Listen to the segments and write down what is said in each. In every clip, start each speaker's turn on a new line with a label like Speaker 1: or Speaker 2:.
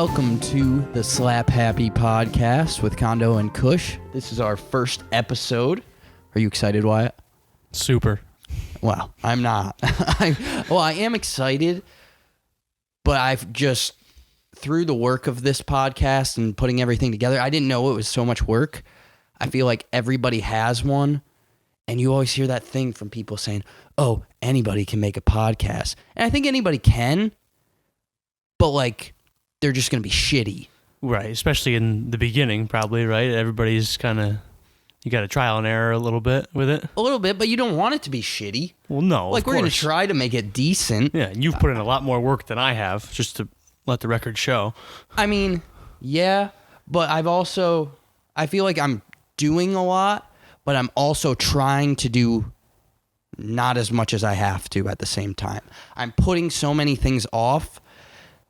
Speaker 1: Welcome to the slaphappy podcast with Condo and Cush. This is our first episode. Are you excited, Wyatt?
Speaker 2: Super.
Speaker 1: Well, I'm not. I am excited, but I've just, through the work of this podcast and putting everything together, I didn't know it was so much work. I feel like everybody has one, and you always hear that thing from people saying, oh, anybody can make a podcast. And I think anybody can, but like, they're just going to be shitty.
Speaker 2: Right, especially in the beginning, probably, right? Everybody's kind of, you got to trial and error a little bit with it.
Speaker 1: A little bit, but you don't want it to be shitty.
Speaker 2: Well, no,
Speaker 1: like, we're going to try to make it decent.
Speaker 2: Yeah, you've put in a lot more work than I have, just to let the record show.
Speaker 1: I mean, yeah, but I feel like I'm doing a lot, but I'm also trying to do not as much as I have to at the same time. I'm putting so many things off,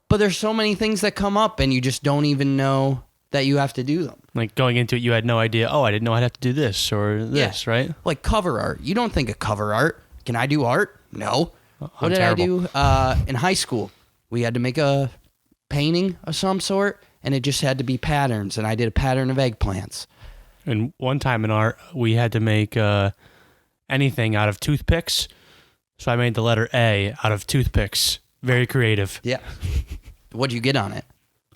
Speaker 1: but there's so many things that come up and you just don't even know that you have to do them.
Speaker 2: Like going into it, you had no idea, I didn't know I'd have to do this or this, right?
Speaker 1: Like cover art. You don't think of cover art. Can I do art? No. What did
Speaker 2: terrible.
Speaker 1: I do? In high school, we had to make a painting of some sort, and it just had to be patterns, and I did a pattern of eggplants.
Speaker 2: And one time in art, we had to make anything out of toothpicks. So I made the letter A out of toothpicks. Very creative.
Speaker 1: Yeah. What'd you get on it?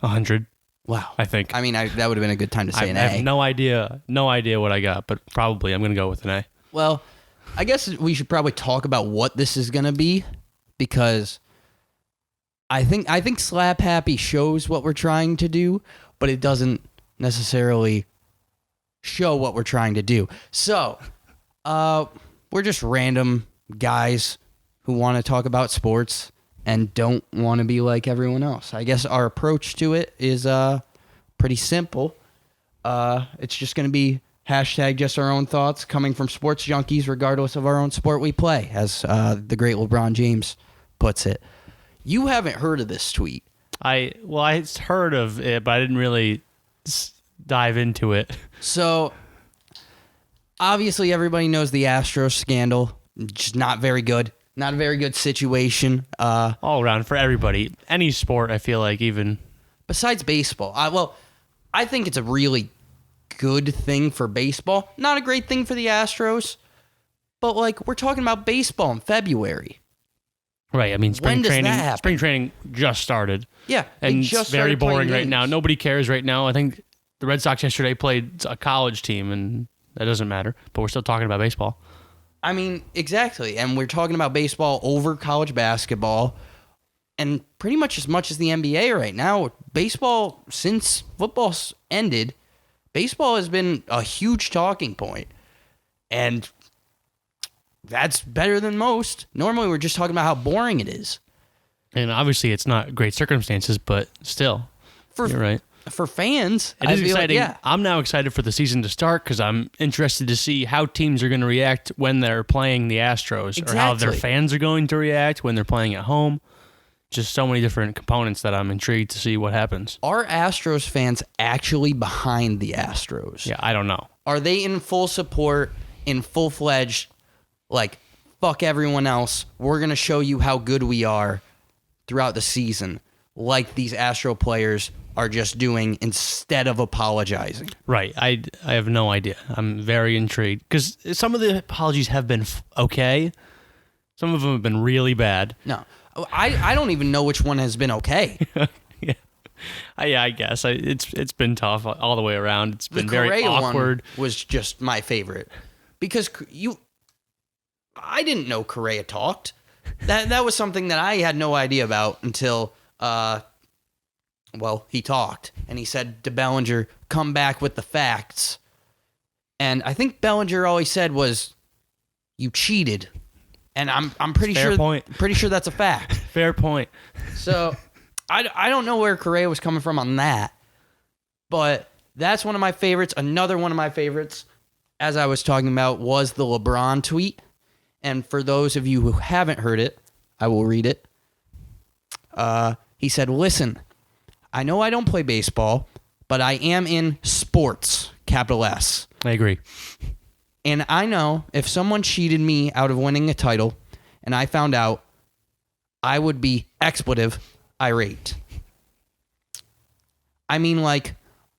Speaker 2: 100.
Speaker 1: Wow.
Speaker 2: I think.
Speaker 1: I mean, that would have been a good time to say an A.
Speaker 2: I have no idea what I got, but probably I'm going to go with an A.
Speaker 1: Well, I guess we should probably talk about what this is going to be, because I think Slap Happy shows what we're trying to do, but it doesn't necessarily show what we're trying to do. So, we're just random guys who want to talk about sports and don't want to be like everyone else. I guess our approach to it is pretty simple. It's just going to be hashtag just our own thoughts coming from sports junkies, regardless of our own sport we play, as the great LeBron James puts it. You haven't heard of this tweet.
Speaker 2: I heard of it, but I didn't really dive into it.
Speaker 1: So, obviously, everybody knows the Astros scandal. Just not very good. Not a very good situation.
Speaker 2: All around for everybody. Any sport, I feel like, even.
Speaker 1: Besides baseball. I think it's a really good thing for baseball. Not a great thing for the Astros. But, like, we're talking about baseball in February.
Speaker 2: Right, I mean,
Speaker 1: When does that happen?
Speaker 2: spring training just started.
Speaker 1: Yeah.
Speaker 2: And
Speaker 1: just
Speaker 2: it's very
Speaker 1: started playing
Speaker 2: boring right
Speaker 1: games.
Speaker 2: now. Nobody cares right now. I think the Red Sox yesterday played a college team, and that doesn't matter. But we're still talking about baseball.
Speaker 1: I mean, exactly. And we're talking about baseball over college basketball. And pretty much as the NBA right now. Baseball, since football's ended, baseball has been a huge talking point. And that's better than most. Normally, we're just talking about how boring it is.
Speaker 2: And obviously, it's not great circumstances, but still, you're right.
Speaker 1: For fans,
Speaker 2: It is exciting.
Speaker 1: Like, yeah.
Speaker 2: I'm now excited for the season to start because I'm interested to see how teams are going to react when they're playing the Astros, or how their fans are going to react when they're playing at home. Just so many different components that I'm intrigued to see what happens.
Speaker 1: Are Astros fans actually behind the Astros?
Speaker 2: Yeah, I don't know.
Speaker 1: Are they in full support, in full-fledged, like, fuck everyone else, we're going to show you how good we are throughout the season, like these Astro players are just doing instead of apologizing?
Speaker 2: Right. I have no idea. I'm very intrigued because some of the apologies have been okay. Some of them have been really bad.
Speaker 1: No. I don't even know which one has been okay.
Speaker 2: Yeah. I guess. It's been tough all the way around. It's been
Speaker 1: The
Speaker 2: very
Speaker 1: Correa
Speaker 2: awkward.
Speaker 1: One was just my favorite because I didn't know Correa talked. That was something that I had no idea about until he talked, and he said to Bellinger, come back with the facts. And I think Bellinger all he said was, you cheated. And I'm pretty
Speaker 2: Fair
Speaker 1: sure
Speaker 2: point.
Speaker 1: Pretty sure that's a fact.
Speaker 2: Fair point.
Speaker 1: So I don't know where Correa was coming from on that, but that's one of my favorites. Another one of my favorites, as I was talking about, was the LeBron tweet. And for those of you who haven't heard it, I will read it. He said, listen, I know I don't play baseball, but I am in sports, capital S.
Speaker 2: I agree.
Speaker 1: And I know if someone cheated me out of winning a title and I found out, I would be irate. I mean like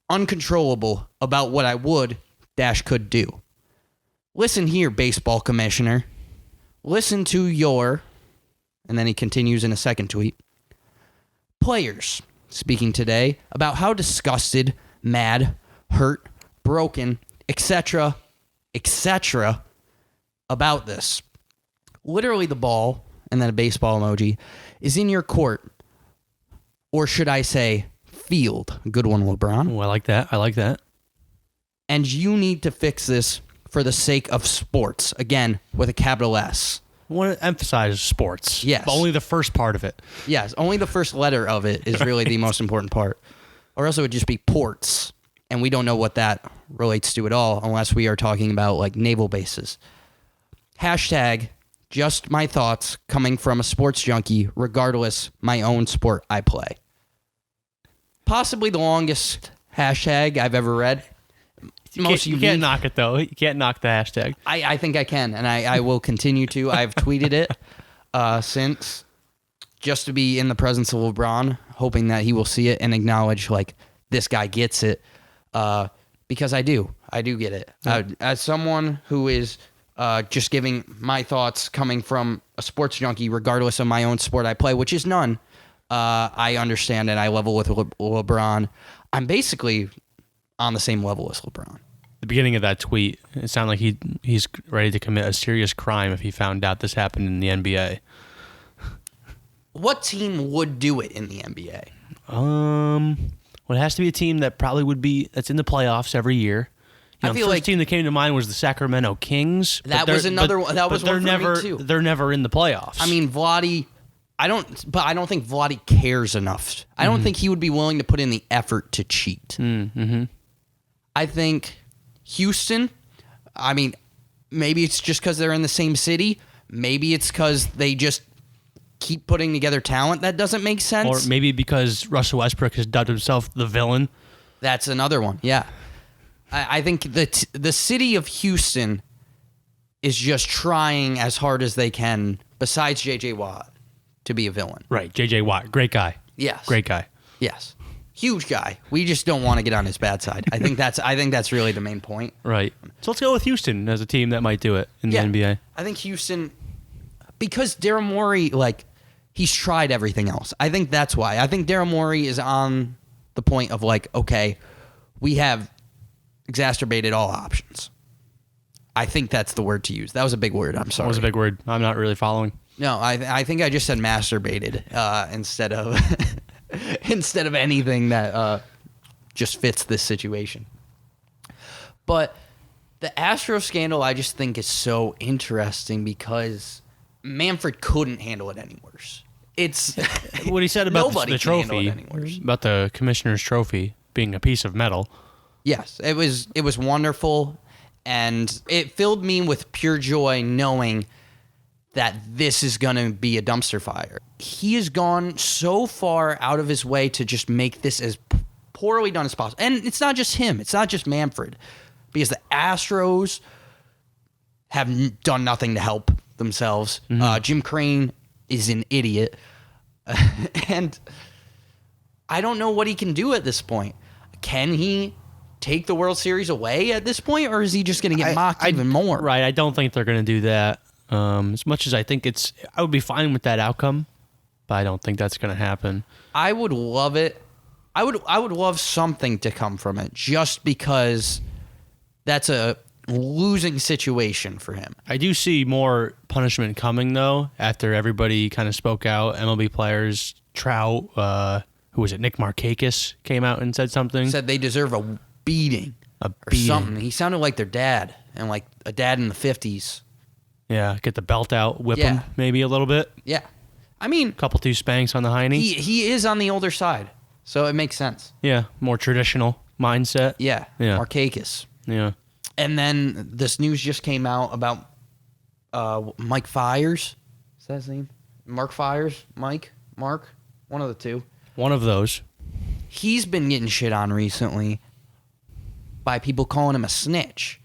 Speaker 1: uncontrollable about what I would - could do. Listen here, baseball commissioner. Listen to your, and then he continues in a second tweet. Players speaking today about how disgusted, mad, hurt, broken, etc., about this. Literally the ball, and then a baseball emoji, is in your court, or should I say field. Good one, LeBron.
Speaker 2: Oh, I like that.
Speaker 1: And you need to fix this for the sake of sports. Again, with a capital S.
Speaker 2: I want to emphasize sports.
Speaker 1: Yes.
Speaker 2: But only the first part of it.
Speaker 1: Yes, only the first letter of it is really the most important part. Or else it would just be ports. And we don't know what that relates to at all unless we are talking about like naval bases. Hashtag just my thoughts coming from a sports junkie, regardless my own sport I play. Possibly the longest hashtag I've ever read.
Speaker 2: You can't knock it, though. You can't knock the hashtag.
Speaker 1: I think I can, and I will continue to. I've tweeted it since, just to be in the presence of LeBron, hoping that he will see it and acknowledge, like, this guy gets it, because I do. I do get it. As someone who is just giving my thoughts coming from a sports junkie, regardless of my own sport I play, which is none, I understand and I level with LeBron. I'm basically on the same level as LeBron.
Speaker 2: The beginning of that tweet, it sounded like he's ready to commit a serious crime if he found out this happened in the NBA.
Speaker 1: What team would do it in the NBA?
Speaker 2: Well, it has to be a team that probably that's in the playoffs every year.
Speaker 1: I feel
Speaker 2: the
Speaker 1: like
Speaker 2: first team that came to mind was the Sacramento Kings.
Speaker 1: That was another one. That was one for me too.
Speaker 2: They're never in the playoffs.
Speaker 1: I mean, Vlade. I don't think Vlade cares enough. I don't think he would be willing to put in the effort to cheat.
Speaker 2: Mm-hmm.
Speaker 1: I think Houston, I mean, maybe it's just because they're in the same city. Maybe it's because they just keep putting together talent that doesn't make sense.
Speaker 2: Or maybe because Russell Westbrook has dubbed himself the villain.
Speaker 1: That's another one, yeah. I think the city of Houston is just trying as hard as they can, besides J.J. Watt, to be a villain.
Speaker 2: Right, J.J. Watt, great guy.
Speaker 1: Yes.
Speaker 2: Great guy.
Speaker 1: Yes. Huge guy. We just don't want to get on his bad side. I think that's really the main point.
Speaker 2: Right. So let's go with Houston as a team that might do it in the NBA.
Speaker 1: I think Houston, because Daryl Morey, like, he's tried everything else. I think that's why. I think Daryl Morey is on the point of like, okay, we have exacerbated all options. I think that's the word to use. That was a big word. I'm sorry.
Speaker 2: That was a big word. I'm not really following.
Speaker 1: No, I think I just said masturbated instead of instead of anything that just fits this situation. But the Astros scandal, I just think is so interesting because Manfred couldn't handle it any worse. It's
Speaker 2: what he said about the trophy,
Speaker 1: about
Speaker 2: the commissioner's trophy being a piece of metal.
Speaker 1: Yes, it was wonderful, and it filled me with pure joy knowing that this is going to be a dumpster fire. He has gone so far out of his way to just make this as poorly done as possible. And it's not just him. It's not just Manfred. Because the Astros have done nothing to help themselves. Mm-hmm. Jim Crane is an idiot. And I don't know what he can do at this point. Can he take the World Series away at this point? Or is he just going to get mocked even more?
Speaker 2: Right. I don't think they're going to do that. As much as I think I would be fine with that outcome, but I don't think that's going to happen.
Speaker 1: I would love it. I would love something to come from it, just because that's a losing situation for him.
Speaker 2: I do see more punishment coming though after everybody kind of spoke out. MLB players, Trout, who was it? Nick Markakis came out and said something.
Speaker 1: Said they deserve a beating. Or something. He sounded like their dad, and like a dad in the 50s.
Speaker 2: Yeah, get the belt out, whip him maybe a little bit.
Speaker 1: Yeah. I mean,
Speaker 2: a couple two spanks on the hiney.
Speaker 1: He is on the older side, so it makes sense.
Speaker 2: Yeah, more traditional mindset.
Speaker 1: Yeah. Markakis.
Speaker 2: Yeah.
Speaker 1: And then this news just came out about Mike Fiers. Is that his name? Mark Fiers? Mike? Mark? One of the two.
Speaker 2: One of those.
Speaker 1: He's been getting shit on recently by people calling him a snitch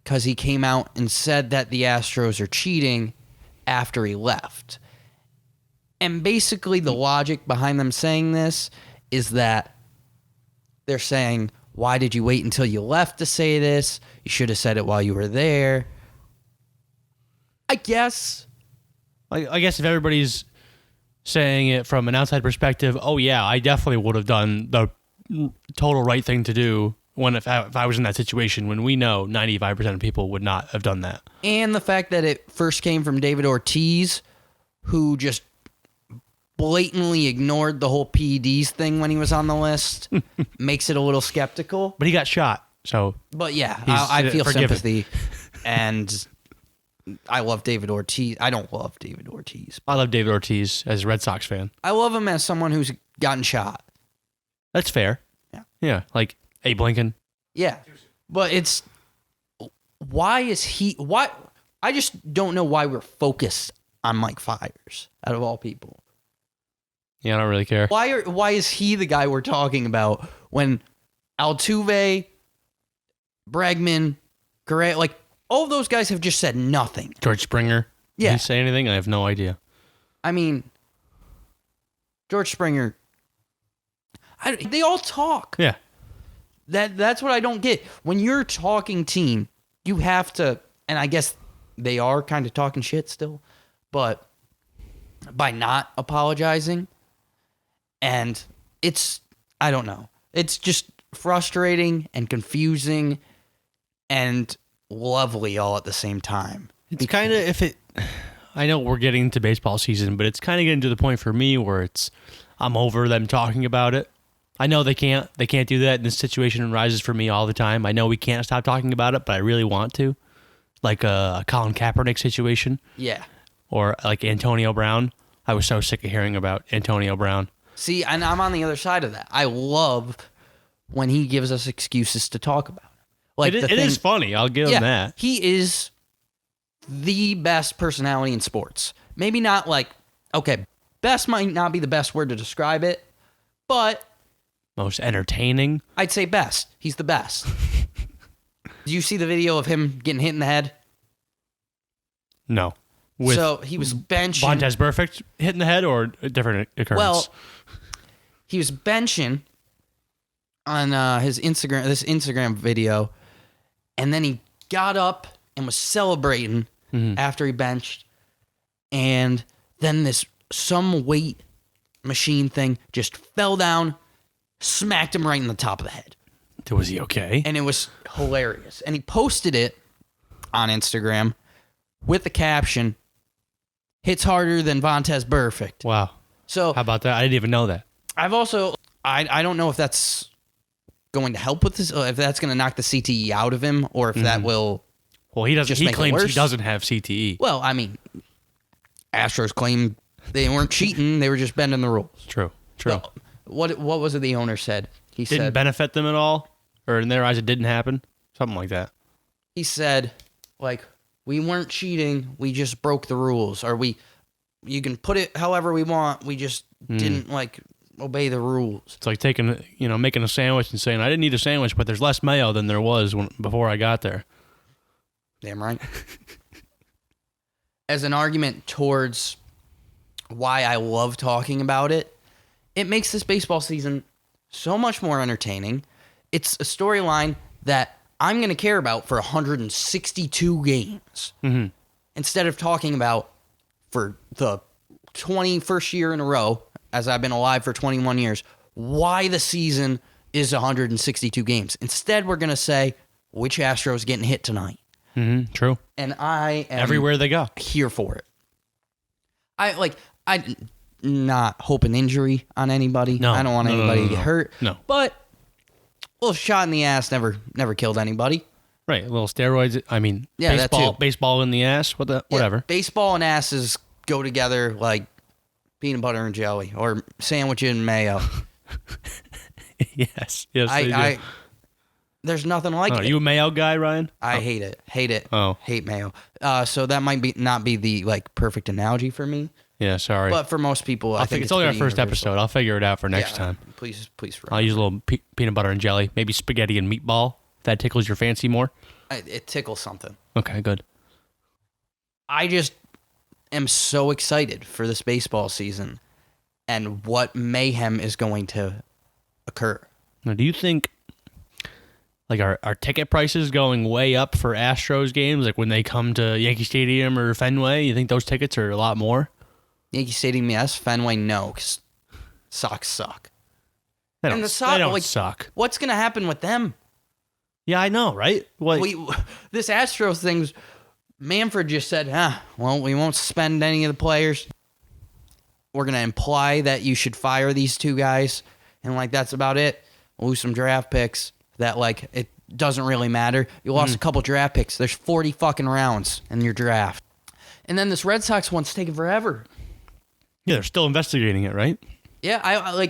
Speaker 1: because he came out and said that the Astros are cheating after he left. And basically the logic behind them saying this is that they're saying, why did you wait until you left to say this? You should have said it while you were there. I guess.
Speaker 2: I guess if everybody's saying it from an outside perspective, oh yeah, I definitely would have done the total right thing to do if I was in that situation, when we know 95% of people would not have done that.
Speaker 1: And the fact that it first came from David Ortiz, who just blatantly ignored the whole PEDs thing when he was on the list, makes it a little skeptical.
Speaker 2: But he got shot, so...
Speaker 1: But yeah, I feel
Speaker 2: forgiven.
Speaker 1: sympathy. And I love David Ortiz. I don't love David Ortiz.
Speaker 2: I love David Ortiz as a Red Sox fan.
Speaker 1: I love him as someone who's gotten shot.
Speaker 2: That's fair.
Speaker 1: Yeah.
Speaker 2: Yeah, like Abe Lincoln.
Speaker 1: Yeah. But it's... Why is he... Why? I just don't know why we're focused on Mike Fiers, out of all people.
Speaker 2: Yeah, I don't really care.
Speaker 1: Why is he the guy we're talking about when Altuve, Bregman, Correa, like, all of those guys have just said nothing.
Speaker 2: George Springer.
Speaker 1: Yeah.
Speaker 2: Did he say anything? I have no idea.
Speaker 1: I mean, George Springer, they all talk.
Speaker 2: Yeah.
Speaker 1: That's what I don't get. When you're a talking team, you have to, and I guess they are kind of talking shit still, but by not apologizing, and it's, I don't know. It's just frustrating and confusing and lovely all at the same time.
Speaker 2: It's kind of, I know we're getting into baseball season, but it's kind of getting to the point for me where I'm over them talking about it. I know they can't do that, and this situation arises for me all the time. I know we can't stop talking about it, but I really want to. Like a Colin Kaepernick situation.
Speaker 1: Yeah.
Speaker 2: Or like Antonio Brown. I was so sick of hearing about Antonio Brown.
Speaker 1: See, and I'm on the other side of that. I love when he gives us excuses to talk about it. Like
Speaker 2: it is funny. I'll give him that.
Speaker 1: He is the best personality in sports. Maybe not like, okay, best might not be the best word to describe it, but
Speaker 2: most entertaining.
Speaker 1: I'd say best. He's the best. Did you see the video of him getting hit in the head?
Speaker 2: No.
Speaker 1: So he was benching.
Speaker 2: Vontaze Perfect hitting the head, or a different occurrence?
Speaker 1: Well, he was benching on his Instagram video, and then he got up and was celebrating after he benched, and then some weight machine thing just fell down, smacked him right in the top of the head.
Speaker 2: Was he okay?
Speaker 1: And it was hilarious. And he posted it on Instagram with the caption, "Hits harder than Vontaze Perfect."
Speaker 2: Wow.
Speaker 1: So
Speaker 2: how about that? I didn't even know that.
Speaker 1: I've also, I don't know if that's going to help with this, if that's going to knock the CTE out of him, or if that will.
Speaker 2: Well, he claims
Speaker 1: worse.
Speaker 2: he doesn't have CTE.
Speaker 1: Well, I mean, Astros claim they weren't cheating; they were just bending the rules.
Speaker 2: True.
Speaker 1: Well, what was it the owner said? He
Speaker 2: didn't
Speaker 1: said
Speaker 2: benefit them at all, or in their eyes it didn't happen, something like that.
Speaker 1: He said, like, we weren't cheating; we just broke the rules, or you can put it however we want. We just didn't obey the rules.
Speaker 2: It's like making a sandwich and saying, I didn't eat a sandwich, but there's less mayo than there was before I got there.
Speaker 1: Damn right. As an argument towards why I love talking about it, it makes this baseball season so much more entertaining. It's a storyline that I'm going to care about for 162 games. Mm-hmm. Instead of talking about for the 21st year in a row, as I've been alive for 21 years, why the season is 162 games. Instead, we're going to say, which Astros getting hit tonight?
Speaker 2: Mm-hmm, true.
Speaker 1: And I am
Speaker 2: everywhere they go
Speaker 1: here for it. I not hope an injury on anybody.
Speaker 2: No,
Speaker 1: I don't want anybody to get hurt.
Speaker 2: No.
Speaker 1: But a little shot in the ass never killed anybody.
Speaker 2: Right. A little steroids. I mean,
Speaker 1: yeah,
Speaker 2: baseball in the ass. Whatever.
Speaker 1: Yeah, baseball and asses go together like peanut butter and jelly, or sandwich and mayo.
Speaker 2: yes. They do.
Speaker 1: There's nothing like it.
Speaker 2: Are you a mayo guy, Ryan?
Speaker 1: I hate it. Hate it.
Speaker 2: Oh.
Speaker 1: Hate mayo. So that might not be the perfect analogy for me.
Speaker 2: Yeah, sorry.
Speaker 1: But for most people, I think
Speaker 2: it's only our first episode. I'll figure it out for next time.
Speaker 1: Please.
Speaker 2: I'll use a little peanut butter and jelly, maybe spaghetti and meatball. If that tickles your fancy more.
Speaker 1: It tickles something.
Speaker 2: Okay, good.
Speaker 1: I just am so excited for this baseball season and what mayhem is going to occur.
Speaker 2: Now, do you think like are ticket prices going way up for Astros games? Like when they come to Yankee Stadium or Fenway, you think those tickets are a lot more?
Speaker 1: Yankee Stadium, yes. Fenway, no. 'Cause Sox suck.
Speaker 2: They don't suck.
Speaker 1: What's going to happen with them?
Speaker 2: Yeah, I know, right?
Speaker 1: This Astros thing, Manfred just said, well, we won't suspend any of the players. We're going to imply that you should fire these two guys. And, that's about it. We'll lose some draft picks that, it doesn't really matter. You lost a couple draft picks. There's 40 fucking rounds in your draft. And then this Red Sox one's taking forever.
Speaker 2: Yeah, they're still investigating it, right?
Speaker 1: Yeah, I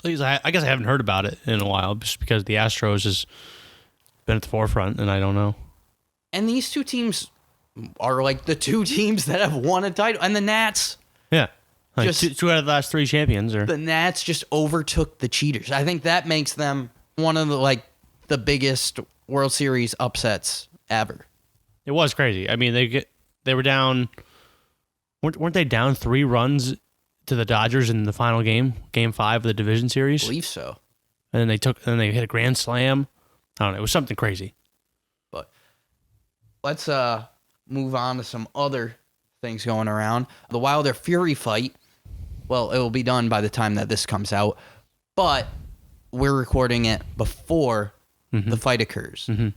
Speaker 2: guess I haven't heard about it in a while just because the Astros has been at the forefront, and I don't know.
Speaker 1: And these two teams are the two teams that have won a title. And the Nats.
Speaker 2: Yeah. Two out of the last three champions.
Speaker 1: The Nats just overtook the cheaters. I think that makes them one of the biggest World Series upsets ever.
Speaker 2: It was crazy. I mean, they were down. Weren't they down 3 runs to the Dodgers in the final game, Game 5 of the division series?
Speaker 1: I believe so.
Speaker 2: And then they hit a grand slam. I don't know. It was something crazy.
Speaker 1: But let's move on to some other things going around. The Wilder Fury fight. Well, it will be done by the time that this comes out, but we're recording it before the fight occurs. Mm-hmm.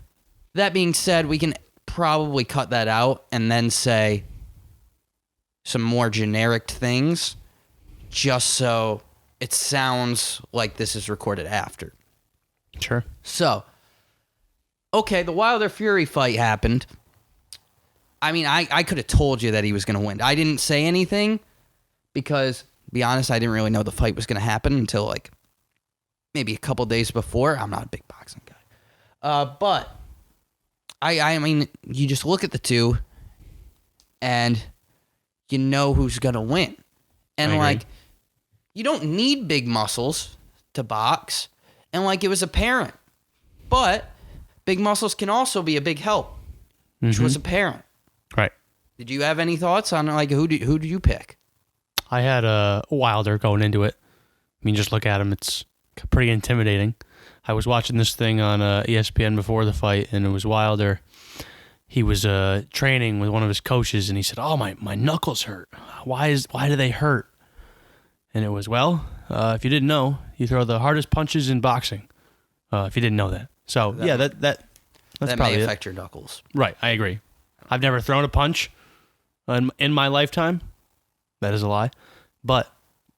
Speaker 1: That being said, we can probably cut that out and then say some more generic things just so it sounds like this is recorded after.
Speaker 2: Sure.
Speaker 1: So, okay, the Wilder Fury fight happened. I mean, I could have told you that he was going to win. I didn't say anything because, to be honest, I didn't really know the fight was going to happen until maybe a couple days before. I'm not a big boxing guy. But, I mean, you just look at the two and you know who's going to win. And, you don't need big muscles to box. And, it was apparent. But big muscles can also be a big help, which was apparent.
Speaker 2: Right.
Speaker 1: Did you have any thoughts on who do you pick?
Speaker 2: I had a Wilder going into it. I mean, just look at him; it's pretty intimidating. I was watching this thing on ESPN before the fight, and it was Wilder. He was training with one of his coaches, and he said, "Oh, my knuckles hurt. Why do they hurt?" And it was, if you didn't know, you throw the hardest punches in boxing. If you didn't know that, so that's probably
Speaker 1: may affect your knuckles.
Speaker 2: Right, I agree. I've never thrown a punch in my lifetime. That is a lie, but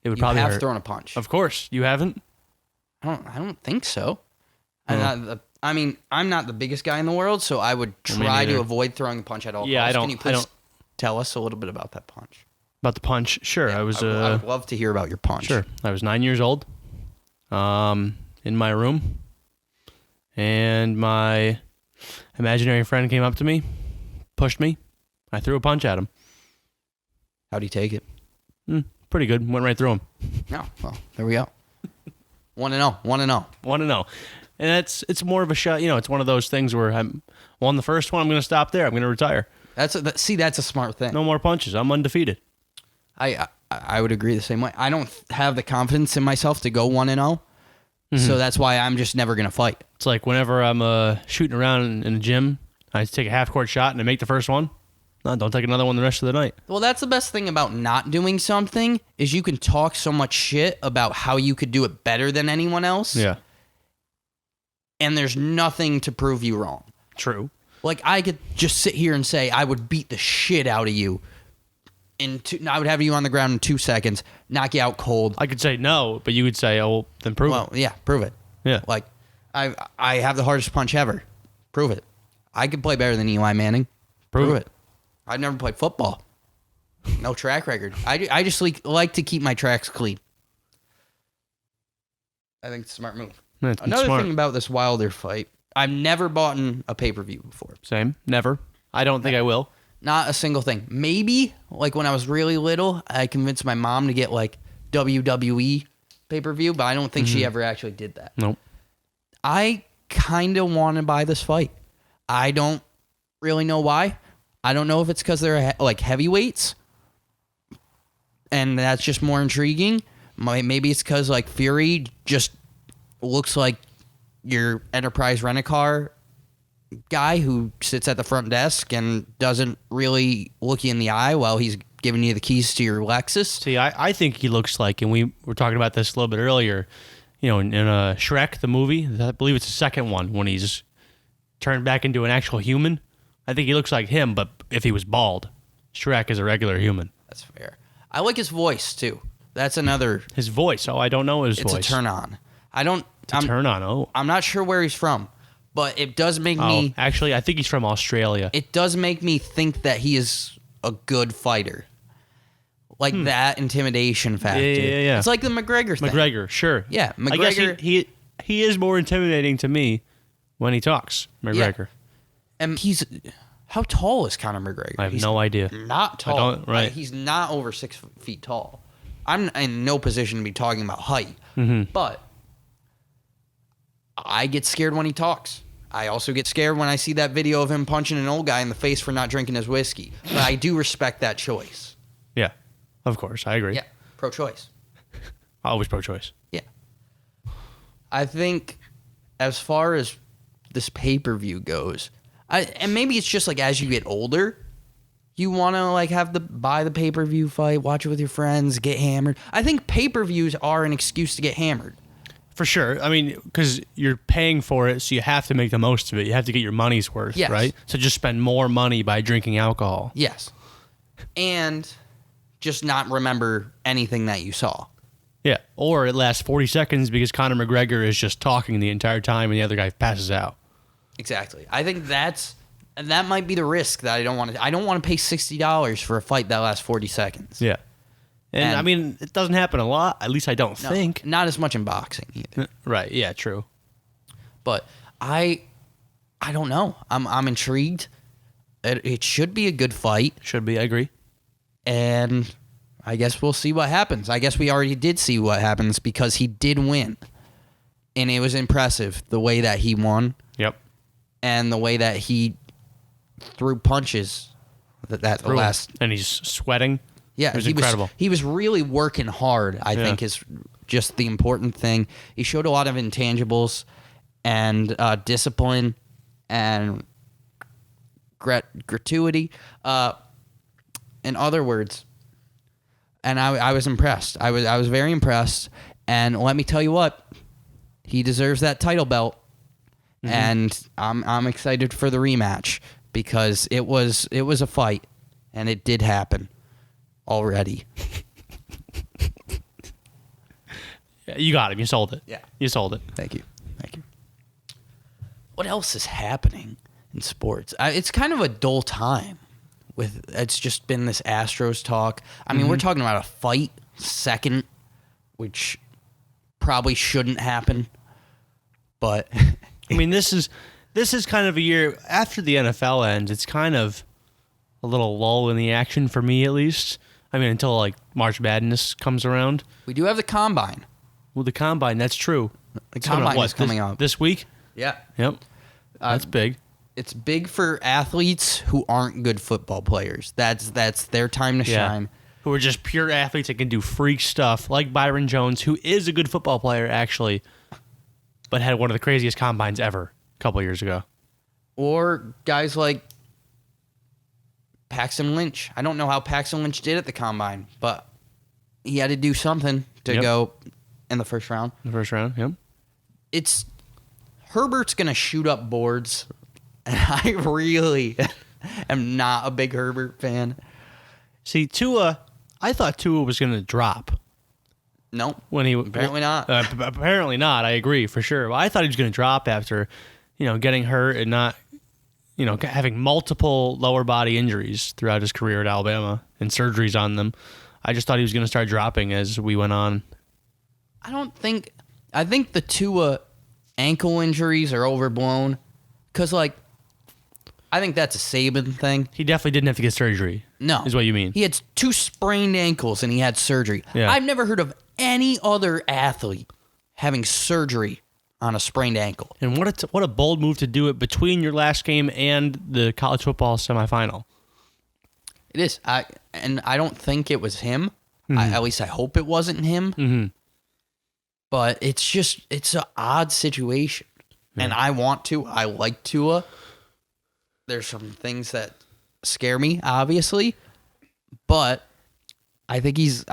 Speaker 2: it would probably hurt.
Speaker 1: You have thrown a punch.
Speaker 2: Of course, you haven't.
Speaker 1: I don't think so. I'm not the biggest guy in the world, so I would try to avoid throwing a punch at all costs. Can you please tell us a little bit about that punch?
Speaker 2: About the punch? Sure.
Speaker 1: Yeah, I would love to hear about your punch.
Speaker 2: Sure. I was 9 years old, in my room, and my imaginary friend came up to me, pushed me. I threw a punch at him.
Speaker 1: How'd he take it?
Speaker 2: Pretty good. Went right through him.
Speaker 1: No. Well, there we go. 1-0. 1-0.
Speaker 2: 1-0. And it's more of a shot. It's one of those things where I'm won the first one. I'm going to stop there. I'm going to retire.
Speaker 1: That's a smart thing.
Speaker 2: No more punches. I'm undefeated.
Speaker 1: I would agree the same way. I don't have the confidence in myself to go 1-0. So that's why I'm just never going to fight.
Speaker 2: It's like whenever I'm shooting around in the gym, I take a half-court shot and I make the first one. No, don't take another one the rest of the night.
Speaker 1: Well, that's the best thing about not doing something is you can talk so much shit about how you could do it better than anyone else.
Speaker 2: Yeah.
Speaker 1: And there's nothing to prove you wrong.
Speaker 2: True.
Speaker 1: I could just sit here and say I would beat the shit out of you. I would have you on the ground in 2 seconds, knock you out cold.
Speaker 2: I could say no, but you would say, "Oh, then prove it."
Speaker 1: Well, yeah, prove it.
Speaker 2: Yeah.
Speaker 1: I have the hardest punch ever. Prove it. I could play better than Eli Manning. Prove it. I've never played football. No track record. I just like to keep my tracks clean. I think it's a smart move. Another thing about this Wilder fight, I've never bought a pay-per-view before.
Speaker 2: Same. Never. I don't think I will.
Speaker 1: Not a single thing. Maybe, when I was really little, I convinced my mom to get, WWE pay-per-view, but I don't think she ever actually did that.
Speaker 2: Nope.
Speaker 1: I kind of want to buy this fight. I don't really know why. I don't know if it's because they're heavyweights, and that's just more intriguing. Maybe it's because Fury just looks like your Enterprise rent-a-car guy who sits at the front desk and doesn't really look you in the eye while he's giving you the keys to your Lexus.
Speaker 2: See, I think he looks like, and we were talking about this a little bit earlier, in Shrek, the movie, I believe it's the second one, when he's turned back into an actual human. I think he looks like him, but if he was bald. Shrek is a regular human.
Speaker 1: That's fair. I like his voice, too. That's another...
Speaker 2: His voice. Oh, I don't know his voice.
Speaker 1: It's a turn on.
Speaker 2: Turn on, oh.
Speaker 1: I'm not sure where he's from, but it does make me...
Speaker 2: Actually, I think he's from Australia.
Speaker 1: It does make me think that he is a good fighter. Like that intimidation factor.
Speaker 2: Yeah.
Speaker 1: It's like the McGregor thing.
Speaker 2: McGregor, sure.
Speaker 1: Yeah, McGregor...
Speaker 2: I guess he is more intimidating to me when he talks, McGregor.
Speaker 1: Yeah. And he's... How tall is Conor McGregor?
Speaker 2: I have no idea.
Speaker 1: Not tall.
Speaker 2: Right.
Speaker 1: He's not over 6 feet tall. I'm in no position to be talking about height. But I get scared when he talks. I also get scared when I see that video of him punching an old guy in the face for not drinking his whiskey. But I do respect that choice.
Speaker 2: Yeah, of course. I agree.
Speaker 1: Yeah, pro-choice.
Speaker 2: Always pro-choice.
Speaker 1: Yeah. I think as far as this pay-per-view goes, and maybe it's just like as you get older, you want to like buy the pay-per-view fight, watch it with your friends, get hammered. I think pay-per-views are an excuse to get hammered.
Speaker 2: For sure. I mean, because you're paying for it, so you have to make the most of it. You have to get your money's worth, right? So just spend more money by drinking alcohol.
Speaker 1: Yes. And just not remember anything that you saw.
Speaker 2: Yeah. Or it lasts 40 seconds because Conor McGregor is just talking the entire time and the other guy passes out.
Speaker 1: Exactly. I think that might be the risk that I don't want to. I don't want to pay $60 for a fight that lasts 40 seconds.
Speaker 2: Yeah. And I mean, it doesn't happen a lot. At least I don't think.
Speaker 1: Not as much in boxing either.
Speaker 2: Right. Yeah, true.
Speaker 1: But I don't know. I'm intrigued. It should be a good fight.
Speaker 2: Should be. I agree.
Speaker 1: And I guess we'll see what happens. I guess we already did see what happens because he did win. And it was impressive the way that he won.
Speaker 2: Yep.
Speaker 1: And the way that he threw punches
Speaker 2: and he's sweating.
Speaker 1: Yeah,
Speaker 2: it was incredible.
Speaker 1: He was really working hard, I think is just the important thing. He showed a lot of intangibles and discipline and gratuity. In other words, and I was impressed. I was very impressed. And let me tell you what, he deserves that title belt. And I'm excited for the rematch because it was a fight, and it did happen already.
Speaker 2: Yeah, you got him. You sold it.
Speaker 1: Yeah,
Speaker 2: you sold it.
Speaker 1: Thank you. What else is happening in sports? It's kind of a dull time. It's just been this Astros talk. I mean, we're talking about a fight second, which probably shouldn't happen, but.
Speaker 2: I mean, this is kind of a year after the NFL ends. It's kind of a little lull in the action for me, at least. I mean, until like March Madness comes around.
Speaker 1: We do have the Combine.
Speaker 2: Well, the Combine, that's true.
Speaker 1: The Combine is coming up
Speaker 2: this week.
Speaker 1: Yeah.
Speaker 2: Yep. That's big.
Speaker 1: It's big for athletes who aren't good football players. That's their time to shine.
Speaker 2: Who are just pure athletes that can do freak stuff, like Byron Jones, who is a good football player actually, but had one of the craziest combines ever a couple years ago.
Speaker 1: Or guys like Paxton Lynch. I don't know how Paxton Lynch did at the Combine, but he had to do something to go in the first round.
Speaker 2: Yep.
Speaker 1: Herbert's going to shoot up boards, and I really am not a big Herbert fan.
Speaker 2: See, Tua, I thought Tua was going to drop.
Speaker 1: No,
Speaker 2: apparently
Speaker 1: not.
Speaker 2: Apparently not. I agree for sure. Well, I thought he was going to drop after, getting hurt and not, having multiple lower body injuries throughout his career at Alabama and surgeries on them. I just thought he was going to start dropping as we went on.
Speaker 1: I think the Tua ankle injuries are overblown because, I think that's a Saban thing.
Speaker 2: He definitely didn't have to get surgery.
Speaker 1: No.
Speaker 2: Is what you mean.
Speaker 1: He had 2 sprained ankles and he had surgery.
Speaker 2: Yeah.
Speaker 1: I've never heard of any other athlete having surgery on a sprained ankle.
Speaker 2: And what a bold move to do it between your last game and the college football semifinal.
Speaker 1: It is. I don't think it was him. At least I hope it wasn't him.
Speaker 2: Mm-hmm.
Speaker 1: But it's an odd situation. And I like Tua. There's some things that scare me, obviously. But I think he's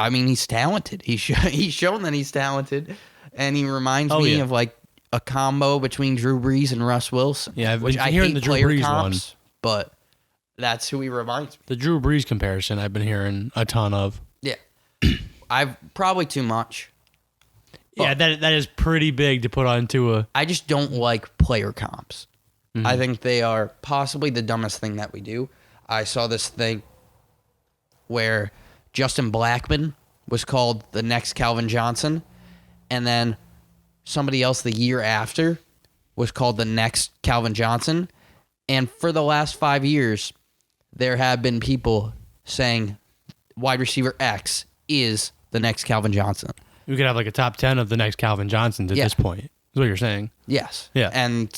Speaker 1: talented. He's shown that he's talented. And he reminds me of like a combo between Drew Brees and Russ Wilson.
Speaker 2: Yeah,
Speaker 1: which I
Speaker 2: hearing
Speaker 1: hate
Speaker 2: the Drew
Speaker 1: player
Speaker 2: Brees
Speaker 1: comps, but that's who he reminds me.
Speaker 2: The Drew Brees comparison I've been hearing a ton of.
Speaker 1: Yeah. I've probably too much.
Speaker 2: Yeah, that is pretty big to put on Tua.
Speaker 1: I just don't like player comps. Mm-hmm. I think they are possibly the dumbest thing that we do. I saw this thing where Justin Blackmon was called the next Calvin Johnson, and then somebody else the year after was called the next Calvin Johnson. And for the last 5 years, there have been people saying wide receiver X is the next Calvin Johnson.
Speaker 2: We could have like a top 10 of the next Calvin Johnsons at this point, is what you're saying.
Speaker 1: Yes.
Speaker 2: Yeah.
Speaker 1: And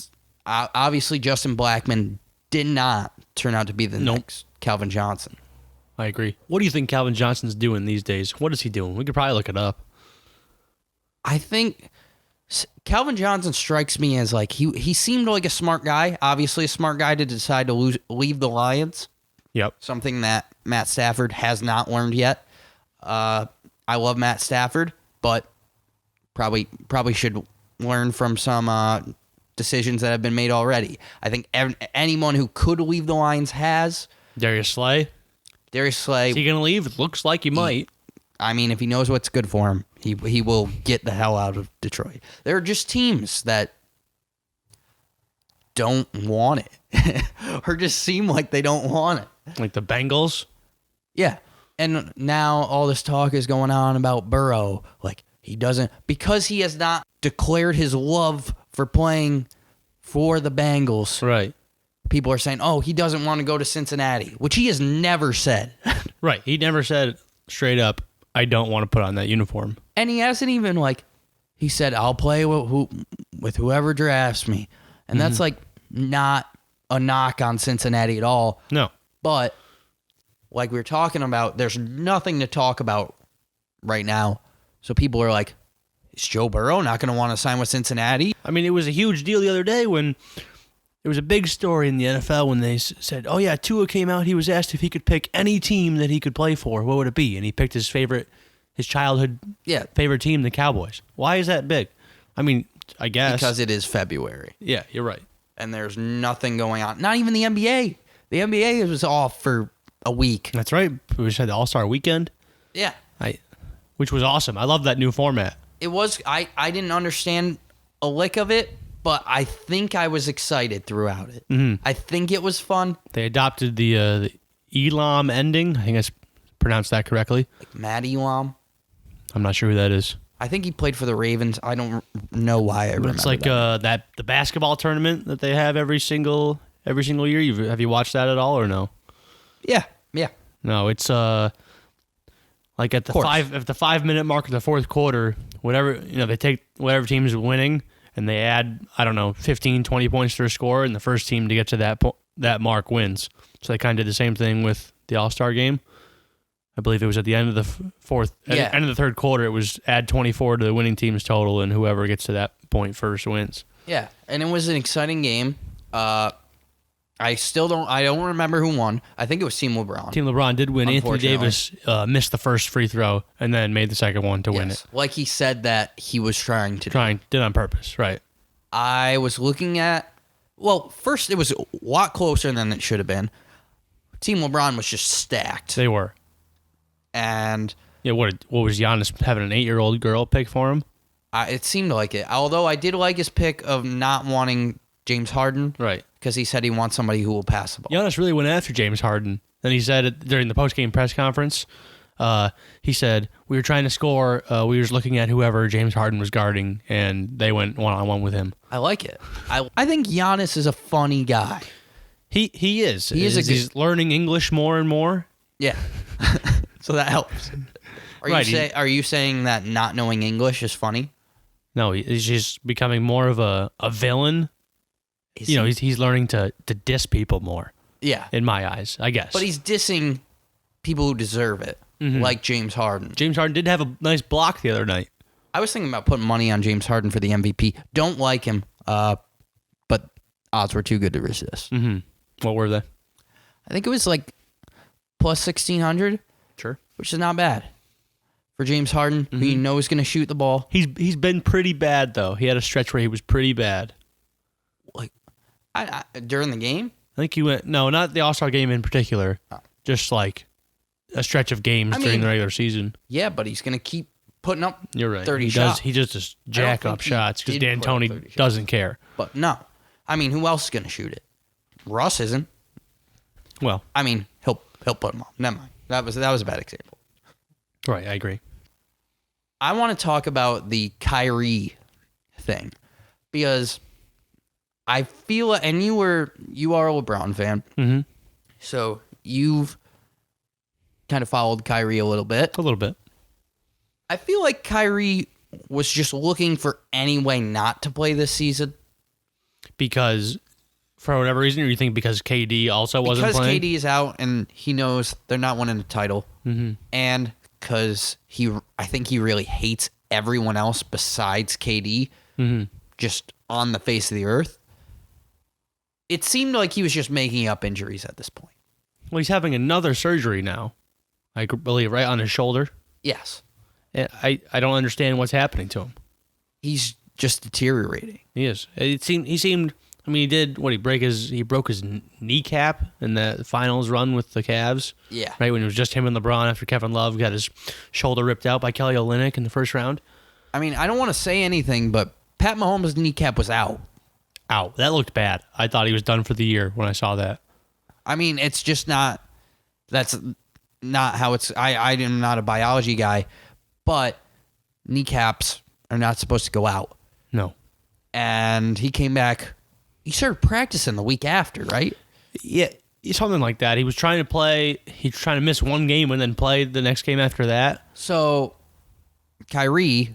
Speaker 1: obviously Justin Blackmon did not turn out to be the next Calvin Johnson.
Speaker 2: I agree. What do you think Calvin Johnson's doing these days? What is he doing? We could probably look it up.
Speaker 1: I think Calvin Johnson strikes me as like he seemed like a smart guy. Obviously a smart guy to decide to leave the Lions.
Speaker 2: Yep.
Speaker 1: Something that Matt Stafford has not learned yet. I love Matt Stafford, but probably should learn from some decisions that have been made already. I think anyone who could leave the Lions has.
Speaker 2: Darius Slay.
Speaker 1: Is he
Speaker 2: going to leave? It looks like he might.
Speaker 1: I mean, if he knows what's good for him, he will get the hell out of Detroit. There are just teams that don't want it or just seem like they don't want it.
Speaker 2: Like the Bengals?
Speaker 1: Yeah. And now all this talk is going on about Burrow. Like, he doesn't, because he has not declared his love for playing for the Bengals.
Speaker 2: Right.
Speaker 1: People are saying, oh, he doesn't want to go to Cincinnati, which he has never said.
Speaker 2: Right. He never said straight up, I don't want to put on that uniform.
Speaker 1: And he hasn't even, like, he said, I'll play with whoever drafts me. And that's, like, not a knock on Cincinnati at all.
Speaker 2: No.
Speaker 1: But, like we were talking about, there's nothing to talk about right now. So people are like, is Joe Burrow not going to want to sign with Cincinnati?
Speaker 2: I mean, it was a huge deal the other day when it was a big story in the NFL when they said, oh, yeah, Tua came out. He was asked if he could pick any team that he could play for. What would it be? And he picked his childhood favorite team, the Cowboys. Why is that big? I mean, I guess.
Speaker 1: Because it is February.
Speaker 2: Yeah, you're right.
Speaker 1: And there's nothing going on. Not even the NBA. The NBA was off for a week.
Speaker 2: That's right. We just had the All-Star weekend.
Speaker 1: Yeah.
Speaker 2: Which was awesome. I love that new format.
Speaker 1: It was. I didn't understand a lick of it, but I think I was excited throughout it. Mm-hmm. I think it was fun.
Speaker 2: They adopted the Elam ending. I think I pronounced that correctly.
Speaker 1: Like Matt Elam.
Speaker 2: I'm not sure who that is.
Speaker 1: I think he played for the Ravens. I don't know why I remember.
Speaker 2: It's like the basketball tournament that they have every single year. Have you watched that at all or no?
Speaker 1: Yeah.
Speaker 2: No, it's like at the 5-minute mark of the fourth quarter, whatever, they take whatever team is winning and they add, I don't know, 15, 20 points to their score, and the first team to get to that mark wins. So they kind of did the same thing with the All-Star game. I believe it was at the end of the end of the third quarter, it was add 24 to the winning team's total, and whoever gets to that point first wins.
Speaker 1: Yeah, and it was an exciting game. I don't remember who won. I think it was Team LeBron.
Speaker 2: Team LeBron did win. Anthony Davis missed the first free throw and then made the second one to win it.
Speaker 1: Like he said that he was trying to
Speaker 2: did on purpose, right.
Speaker 1: I was looking at, first it was a lot closer than it should have been. Team LeBron was just stacked.
Speaker 2: They were.
Speaker 1: And
Speaker 2: yeah, what was Giannis having an 8-year-old girl pick for him?
Speaker 1: It seemed like it. Although I did like his pick of not wanting James Harden.
Speaker 2: Right.
Speaker 1: Because he said he wants somebody who will pass the ball.
Speaker 2: Giannis really went after James Harden. Then he said it during the post-game press conference. He said, we were trying to score. We were just looking at whoever James Harden was guarding, and they went one-on-one with him.
Speaker 1: I like it. I think Giannis is a funny guy.
Speaker 2: He is. He's learning English more and more.
Speaker 1: Yeah. So that helps. Are you saying that not knowing English is funny?
Speaker 2: No, he's just becoming more of a villain. He's learning to diss people more.
Speaker 1: Yeah.
Speaker 2: In my eyes, I guess.
Speaker 1: But he's dissing people who deserve it, like James Harden.
Speaker 2: James Harden did have a nice block the other night.
Speaker 1: I was thinking about putting money on James Harden for the MVP. Don't like him, but odds were too good to resist.
Speaker 2: Mm-hmm. What were they?
Speaker 1: I think it was like plus 1,600.
Speaker 2: Sure.
Speaker 1: Which is not bad for James Harden, who you know is going to shoot the ball.
Speaker 2: He's been pretty bad, though. He had a stretch where he was pretty bad.
Speaker 1: Like, during the game?
Speaker 2: I think he went... No, not the All-Star game in particular. Oh. Just like a stretch of games during the regular season.
Speaker 1: Yeah, but he's going to keep putting up
Speaker 2: You're right.
Speaker 1: 30 shots.
Speaker 2: He just jack up shots because D'Antoni doesn't care.
Speaker 1: But no. I mean, who else is going to shoot it? Russ isn't.
Speaker 2: Well.
Speaker 1: I mean, he'll put him up. Never mind. That was a bad example.
Speaker 2: Right, I agree.
Speaker 1: I want to talk about the Kyrie thing because I feel, and you are a LeBron fan, so you've kind of followed Kyrie a little bit.
Speaker 2: A little bit.
Speaker 1: I feel like Kyrie was just looking for any way not to play this season.
Speaker 2: Because, for whatever reason, or you think because KD also wasn't playing?
Speaker 1: Because KD is out and he knows they're not winning the title. And because I think he really hates everyone else besides KD, just on the face of the earth. It seemed like he was just making up injuries at this point.
Speaker 2: Well, he's having another surgery now, I believe, right on his shoulder.
Speaker 1: Yes.
Speaker 2: I don't understand what's happening to him.
Speaker 1: He's just deteriorating.
Speaker 2: He is. He seemed. I mean, he broke his kneecap in the finals run with the Cavs.
Speaker 1: Yeah.
Speaker 2: Right when it was just him and LeBron after Kevin Love got his shoulder ripped out by Kelly Olynyk in the first round.
Speaker 1: I mean, I don't want to say anything, but Pat Mahomes' kneecap was out.
Speaker 2: Out. That looked bad. I thought he was done for the year when I saw that.
Speaker 1: I mean, it's just not. That's not how it's. I am not a biology guy, but kneecaps are not supposed to go out.
Speaker 2: No.
Speaker 1: And he came back. He started practicing the week after, right?
Speaker 2: Yeah, something like that. He was trying to play. He was trying to miss one game and then play the next game after that.
Speaker 1: So, Kyrie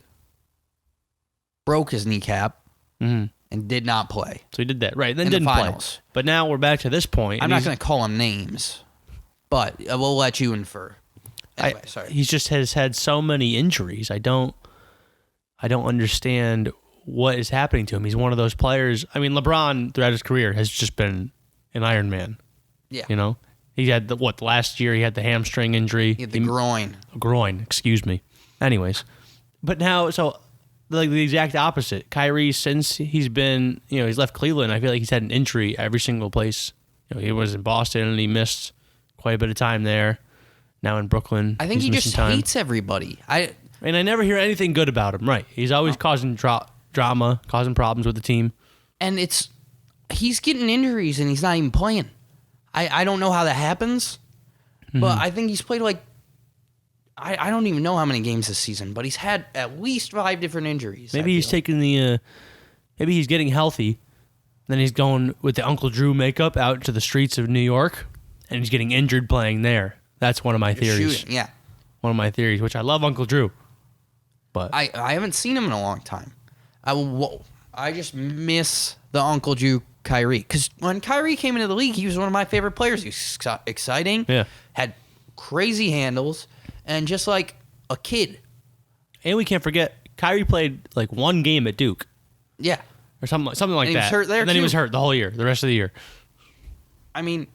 Speaker 1: broke his kneecap and did not play.
Speaker 2: So he did that, right? And then didn't play. But now we're back to this point.
Speaker 1: I'm not going to call him names, but we'll let you infer. Anyway, sorry.
Speaker 2: He's just has had so many injuries. I don't understand what is happening to him. He's one of those players. I mean, LeBron throughout his career has just been an Iron Man.
Speaker 1: Yeah.
Speaker 2: You know? He had last year he had the hamstring injury.
Speaker 1: He had the groin.
Speaker 2: Groin, excuse me. Anyways. But now, so like the exact opposite. Kyrie, since he's been, he's left Cleveland, I feel like he's had an injury every single place. He was in Boston and he missed quite a bit of time there. Now in Brooklyn.
Speaker 1: I think he just hates everybody.
Speaker 2: And I never hear anything good about him, right? He's always causing drama, causing problems with the team.
Speaker 1: And he's getting injuries and he's not even playing. I don't know how that happens, but I think he's played like, I don't even know how many games this season, but he's had at least 5 different injuries.
Speaker 2: Maybe he's taking maybe he's getting healthy, then he's going with the Uncle Drew makeup out to the streets of New York, and he's getting injured playing there. That's one of my theories.
Speaker 1: Shooting, yeah.
Speaker 2: One of my theories, which I love Uncle Drew. But
Speaker 1: I haven't seen him in a long time. I just miss the Uncle Drew Kyrie. Because when Kyrie came into the league, he was one of my favorite players. He was exciting.
Speaker 2: Yeah.
Speaker 1: Had crazy handles. And just like a kid.
Speaker 2: And we can't forget, Kyrie played like one game at Duke.
Speaker 1: Yeah.
Speaker 2: Or something like that.
Speaker 1: He was hurt there,
Speaker 2: and then he was hurt the whole year, the rest of the year.
Speaker 1: I mean,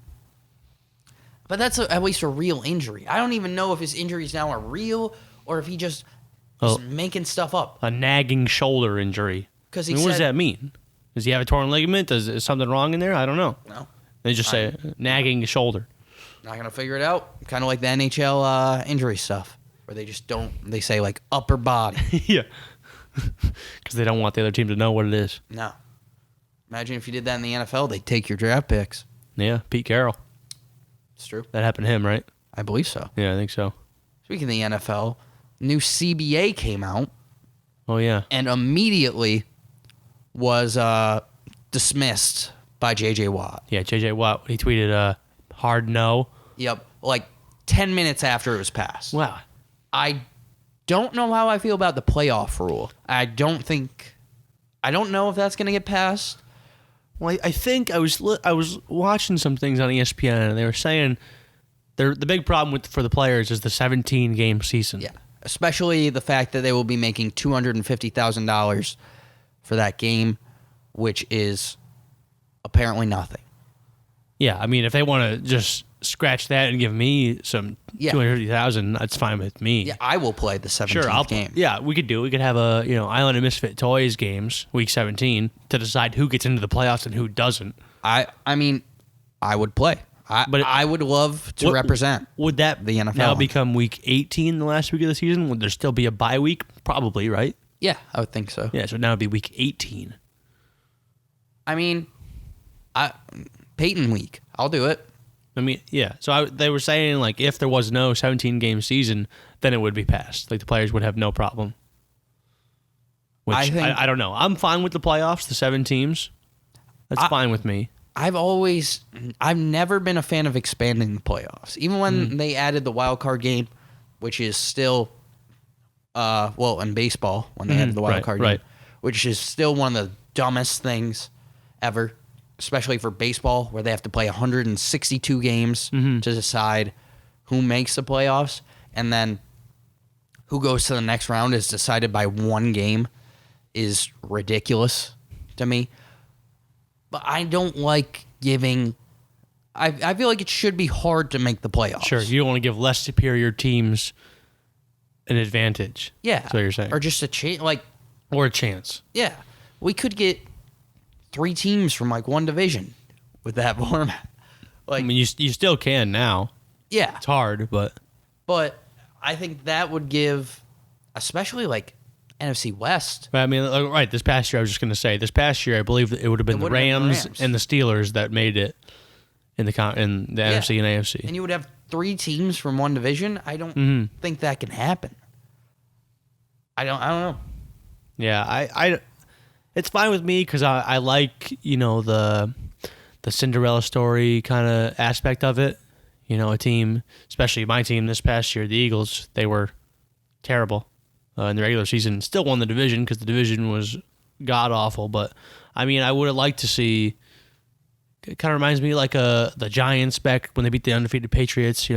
Speaker 1: but that's at least a real injury. I don't even know if his injuries now are real or if he just is making stuff up.
Speaker 2: A nagging shoulder injury. What does that mean? Does he have a torn ligament? Is something wrong in there? I don't know.
Speaker 1: No.
Speaker 2: They just say nagging shoulder.
Speaker 1: Not going to figure it out. Kind of like the NHL injury stuff where they just don't, they say like upper body.
Speaker 2: Yeah. Because they don't want the other team to know what it is.
Speaker 1: No. Imagine if you did that in the NFL, they'd take your draft picks.
Speaker 2: Yeah, Pete Carroll.
Speaker 1: It's true.
Speaker 2: That happened to him, right?
Speaker 1: I believe so.
Speaker 2: Yeah, I think so.
Speaker 1: Speaking of the NFL, new CBA came out.
Speaker 2: Oh, yeah.
Speaker 1: And immediately was dismissed by J.J. Watt.
Speaker 2: Yeah, J.J. Watt, he tweeted hard no.
Speaker 1: Yep, like 10 minutes after it was passed.
Speaker 2: Wow.
Speaker 1: I don't know how I feel about the playoff rule. I don't know if that's going to get passed.
Speaker 2: Well, I think I was watching some things on ESPN, and they were saying the big problem for the players is the 17-game season.
Speaker 1: Yeah. especially the fact that they will be making $250,000 for that game, which is apparently nothing.
Speaker 2: Yeah, I mean, if they want to just scratch that and give me some $250,000, that's fine with me.
Speaker 1: Yeah, I will play the 17th
Speaker 2: Sure,
Speaker 1: game.
Speaker 2: Yeah, we could do. We could have a Island of Misfit Toys games week 17 to decide who gets into the playoffs and who doesn't.
Speaker 1: I mean, I would play. I would love to represent.
Speaker 2: Would that
Speaker 1: the NFL
Speaker 2: now become week 18, the last week of the season? Would there still be a bye week? Probably, right?
Speaker 1: Yeah, I would think so.
Speaker 2: Yeah, so now it'd be week 18.
Speaker 1: I mean, Peyton week. I'll do it.
Speaker 2: I mean, yeah. So they were saying, like, if there was no 17-game season, then it would be passed. Like, the players would have no problem. Which, I don't know. I'm fine with the playoffs, the 7 teams. That's fine with me.
Speaker 1: I've never been a fan of expanding the playoffs. Even when they added the wild card game, which is still, in baseball, when they added the wild card game, which is still one of the dumbest things ever, especially for baseball, where they have to play 162 games to decide who makes the playoffs, and then who goes to the next round is decided by one game, is ridiculous to me. But I don't like giving... I feel like it should be hard to make the playoffs.
Speaker 2: Sure, you don't want to give less superior teams an advantage.
Speaker 1: Yeah.
Speaker 2: That's what you're saying.
Speaker 1: Or just a chance.
Speaker 2: Or a chance.
Speaker 1: Yeah. We could get 3 teams from, one division with that format.
Speaker 2: I mean, you still can now.
Speaker 1: Yeah.
Speaker 2: It's hard, but...
Speaker 1: But I think that would give, especially, NFC West.
Speaker 2: I mean, right, this past year, I was just going to say, this past year, I believe that it would have been the Rams and the Steelers that made it in the NFC and AFC.
Speaker 1: And you would have 3 teams from one division. I don't think that can happen. I don't know.
Speaker 2: Yeah, I it's fine with me because I like, the Cinderella story kind of aspect of it. A team, especially my team this past year, the Eagles, they were terrible in the regular season. Still won the division because the division was god-awful. But, I mean, I would have liked to see... It kind of reminds me the Giants back when they beat the undefeated Patriots.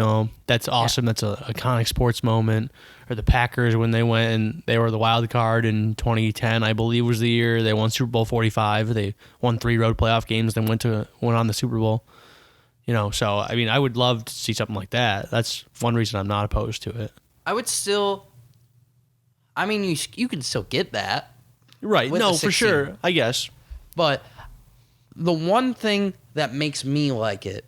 Speaker 2: That's awesome. Yeah. That's an iconic sports moment. Or the Packers when they went and they were the wild card in 2010, I believe was the year. They won Super Bowl 45. They won 3 road playoff games, then went on the Super Bowl. So, I mean, I would love to see something like that. That's one reason I'm not opposed to it.
Speaker 1: I would still... I mean, you can still get that.
Speaker 2: Right. No, for sure. I guess.
Speaker 1: But the one thing that makes me like it,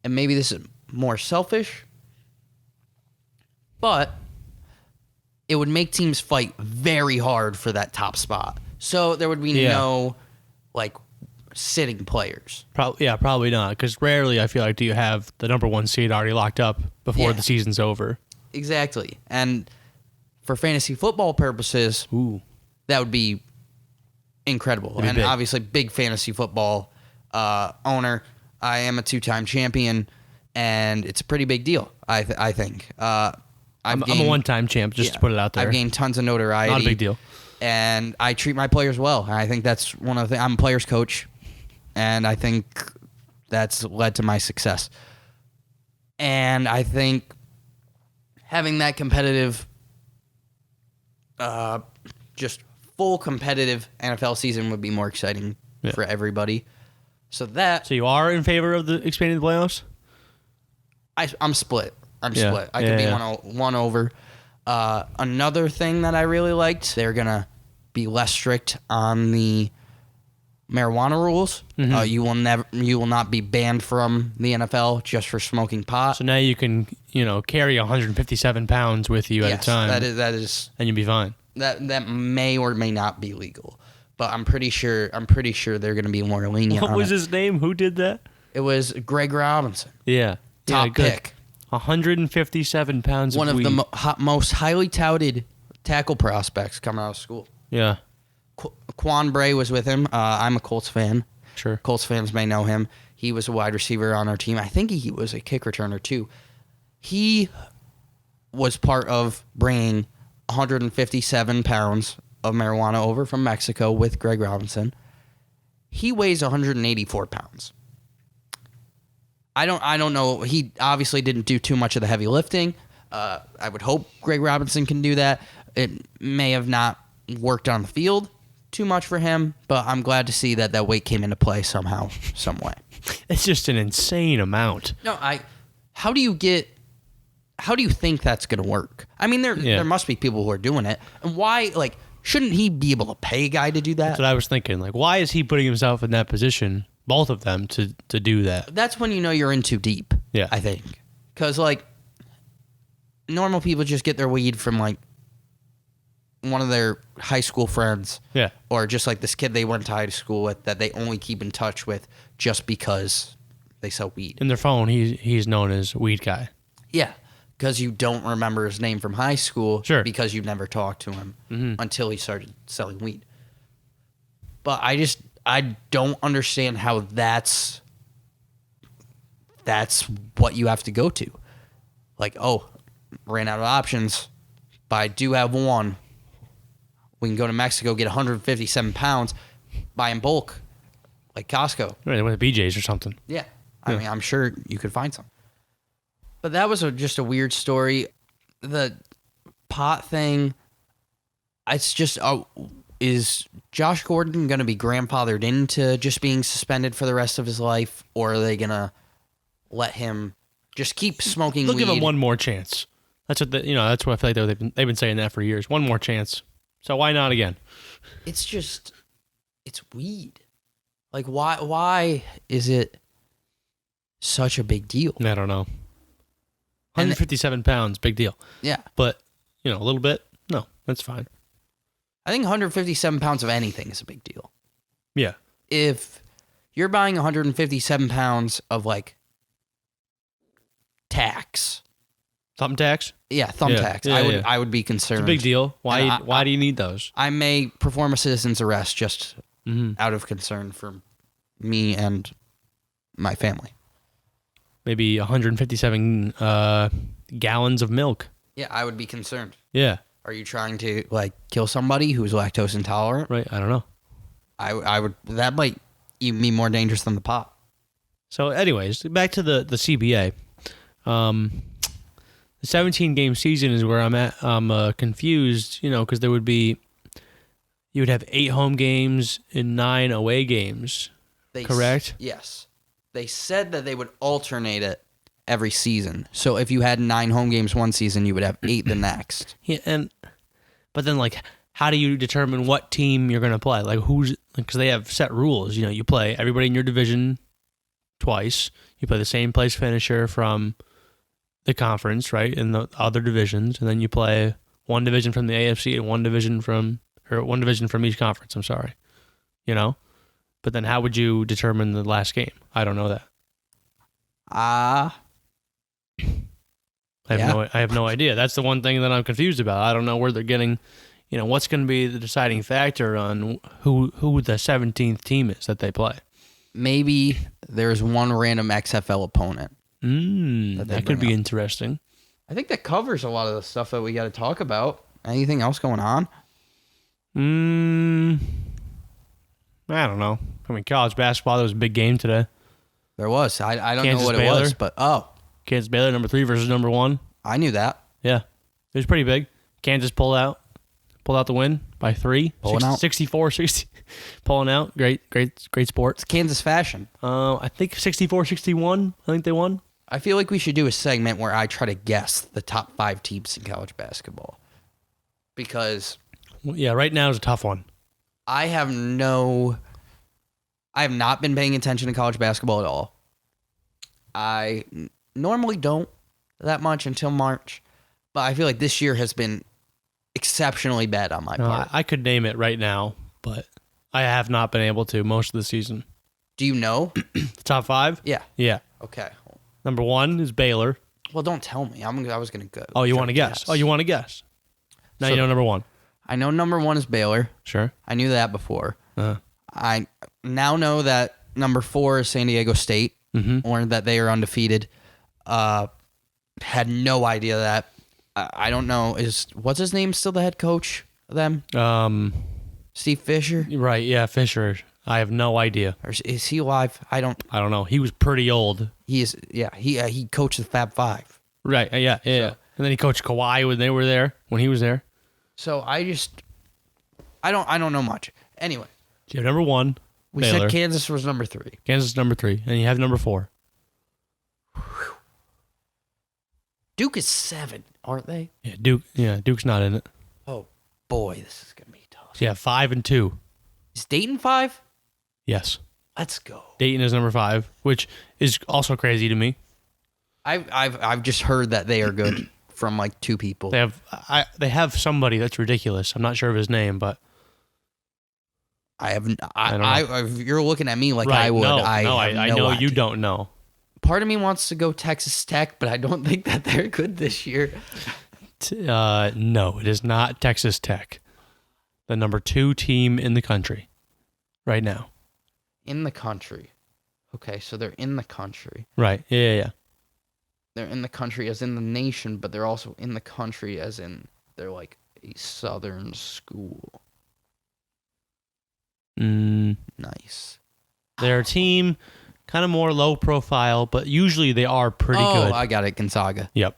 Speaker 1: and maybe this is more selfish, but it would make teams fight very hard for that top spot. So there would be no, sitting players.
Speaker 2: Probably not. Because rarely, I feel like, do you have the number 1 seed already locked up before the season's over.
Speaker 1: Exactly. And for fantasy football purposes, that would be incredible. And obviously, big fantasy football owner. I am a 2-time champion, and it's a pretty big deal, I think. I'm a
Speaker 2: 1-time champ, just to put it out there.
Speaker 1: I've gained tons of notoriety.
Speaker 2: Not a big deal.
Speaker 1: And I treat my players well. And I think that's one of the I'm a player's coach, and I think that's led to my success. And I think having that competitive, just full competitive NFL season would be more exciting for everybody. So you are in favor of the expanding the playoffs? I'm split. Split. I could be one over. Another thing that I really liked, they're gonna be less strict on the marijuana rules. You will not be banned from the NFL just for smoking pot.
Speaker 2: So now you can carry 157 pounds with you at a time.
Speaker 1: That is,
Speaker 2: and you'll be fine.
Speaker 1: That may or may not be legal, but I'm pretty sure they're going to be more lenient.
Speaker 2: What was his name? Who did that?
Speaker 1: It was Greg Robinson.
Speaker 2: Yeah,
Speaker 1: top pick.
Speaker 2: 157 pounds.
Speaker 1: One of the most highly touted tackle prospects coming out of school.
Speaker 2: Yeah.
Speaker 1: Quan Bray was with him. I'm a Colts fan.
Speaker 2: Sure.
Speaker 1: Colts fans may know him. He was a wide receiver on our team. I think he was a kick returner too. He was part of bringing 157 pounds of marijuana over from Mexico with Greg Robinson. He weighs 184 pounds. I don't know. He obviously didn't do too much of the heavy lifting, I would hope Greg Robinson can do that. It may have not worked on the field too much for him, but I'm glad to see that weight came into play somehow, some way.
Speaker 2: It's just an insane amount.
Speaker 1: No, how do you think that's going to work? I mean, there must be people who are doing it. And why, like, shouldn't he be able to pay a guy to do that?
Speaker 2: That's what I was thinking. Like, why is he putting himself in that position, both of them, to do that?
Speaker 1: That's when you know you're in too deep, I think. Because, like, normal people just get their weed from, like, one of their high school friends.
Speaker 2: Yeah.
Speaker 1: Or just, like, this kid they went to high school with that they only keep in touch with just because they sell weed.
Speaker 2: In their phone, he's known as Weed Guy.
Speaker 1: Yeah. Because you don't remember his name from high school.
Speaker 2: Sure.
Speaker 1: Because you've never talked to him until he started selling weed. But I don't understand how that's what you have to go to. Like, ran out of options, but I do have one. We can go to Mexico, get 157 pounds, buy in bulk, like Costco.
Speaker 2: Right, with BJ's or something.
Speaker 1: Yeah. I mean, I'm sure you could find some. But that was just a weird story. The pot thing, it's just, is Josh Gordon going to be grandfathered into just being suspended for the rest of his life, or are they going to let him just keep smoking weed?
Speaker 2: They'll give him one more chance. That's what that's what I feel like they've been saying that for years. One more chance. So why not again?
Speaker 1: It's just, it's weed. Like, why is it such a big deal?
Speaker 2: I don't know. 157 pounds, big deal.
Speaker 1: Yeah.
Speaker 2: But, a little bit, no, that's fine.
Speaker 1: I think 157 pounds of anything is a big deal.
Speaker 2: Yeah.
Speaker 1: If you're buying 157 pounds of, like, tax.
Speaker 2: Thumbtacks?
Speaker 1: Yeah, thumbtacks.
Speaker 2: Yeah,
Speaker 1: I would be concerned.
Speaker 2: It's a big deal. Why do you need those?
Speaker 1: I may perform a citizen's arrest just out of concern for me and my family.
Speaker 2: Maybe 157 gallons of milk.
Speaker 1: Yeah, I would be concerned.
Speaker 2: Yeah.
Speaker 1: Are you trying to, like, kill somebody who's lactose intolerant?
Speaker 2: Right, I don't know.
Speaker 1: I would. That might even be more dangerous than the pot.
Speaker 2: So, anyways, back to the CBA. The 17-game season is where I'm at. I'm confused, because you would have 8 home games and 9 away games. Correct?
Speaker 1: Yes. They said that they would alternate it every season. So if you had 9 home games one season, you would have 8 the next.
Speaker 2: Yeah, but then, like, how do you determine what team you're going to play? Like, because they have set rules. You play everybody in your division twice. You play the same place finisher from the conference, right, in the other divisions, and then you play one division from the AFC and one division from each conference. I'm sorry, But then, how would you determine the last game? I don't know that. I have no idea. That's the one thing that I'm confused about. I don't know where they're getting, what's going to be the deciding factor on who the 17th team is that they play. Maybe
Speaker 1: there's one random XFL opponent.
Speaker 2: That could be interesting.
Speaker 1: I think that covers a lot of the stuff that we got to talk about. Anything else going on?
Speaker 2: I don't know. I mean, college basketball, there was a big game today.
Speaker 1: There was. I don't
Speaker 2: Kansas
Speaker 1: know what
Speaker 2: Baylor.
Speaker 1: It was, but
Speaker 2: Kansas Baylor, number 3 versus number 1.
Speaker 1: I knew that.
Speaker 2: Yeah. It was pretty big. Kansas pulled out the win by 3.
Speaker 1: Pulling out.
Speaker 2: 64-60. Pulling out. Great sport.
Speaker 1: It's Kansas fashion.
Speaker 2: I think 64-61. I think they won.
Speaker 1: I feel like we should do a segment where I try to guess the top 5 teams in college basketball. Because...
Speaker 2: yeah, right now is a tough one.
Speaker 1: I have not been paying attention to college basketball at all. I normally don't that much until March, but I feel like this year has been exceptionally bad on my part.
Speaker 2: I could name it right now, but I have not been able to most of the season.
Speaker 1: Do you know?
Speaker 2: The top 5?
Speaker 1: Yeah.
Speaker 2: Yeah.
Speaker 1: Okay.
Speaker 2: Number 1 is Baylor.
Speaker 1: Well, don't tell me. I was going to go.
Speaker 2: Oh, you want to guess? Oh, you want to guess? Now you know number 1.
Speaker 1: I know number 1 is Baylor.
Speaker 2: Sure.
Speaker 1: I knew that before. I now know that number 4 is San Diego State, or that they are undefeated. Had no idea that. I don't know. What's his name still the head coach of them? Steve Fisher?
Speaker 2: Right, yeah, Fisher. I have no idea.
Speaker 1: Or is he alive? I don't
Speaker 2: know. He was pretty old.
Speaker 1: He is. Yeah, he coached the Fab Five.
Speaker 2: Right. Yeah. And then he coached Kawhi when he was there.
Speaker 1: So I don't know much. Anyway.
Speaker 2: So you have number 1,
Speaker 1: We
Speaker 2: Baylor.
Speaker 1: said Kansas was number 3.
Speaker 2: Kansas is number 3. And you have number 4.
Speaker 1: Duke is 7, aren't they?
Speaker 2: Yeah, Duke's not in it.
Speaker 1: Oh, boy, this is going to be tough.
Speaker 2: So you have 5 and 2.
Speaker 1: Is Dayton 5?
Speaker 2: Yes.
Speaker 1: Let's go.
Speaker 2: Dayton is number 5, which is also crazy to me.
Speaker 1: I've just heard that they are good from like 2 people.
Speaker 2: They have somebody that's ridiculous. I'm not sure of his name, but
Speaker 1: I
Speaker 2: don't know.
Speaker 1: if you're looking at me like
Speaker 2: right,
Speaker 1: I would.
Speaker 2: No,
Speaker 1: I
Speaker 2: know
Speaker 1: idea.
Speaker 2: you don't know.
Speaker 1: Part of me wants to go Texas Tech, but I don't think that they're good this year.
Speaker 2: No, it is not Texas Tech. The number 2 team in the country right now.
Speaker 1: In the country. Okay, so they're in the country.
Speaker 2: Right. Yeah.
Speaker 1: They're in the country as in the nation, but they're also in the country as in they're like a southern school. Nice.
Speaker 2: Their team, kind of more low profile, but usually they are pretty good.
Speaker 1: Oh, I got it. Gonzaga.
Speaker 2: Yep.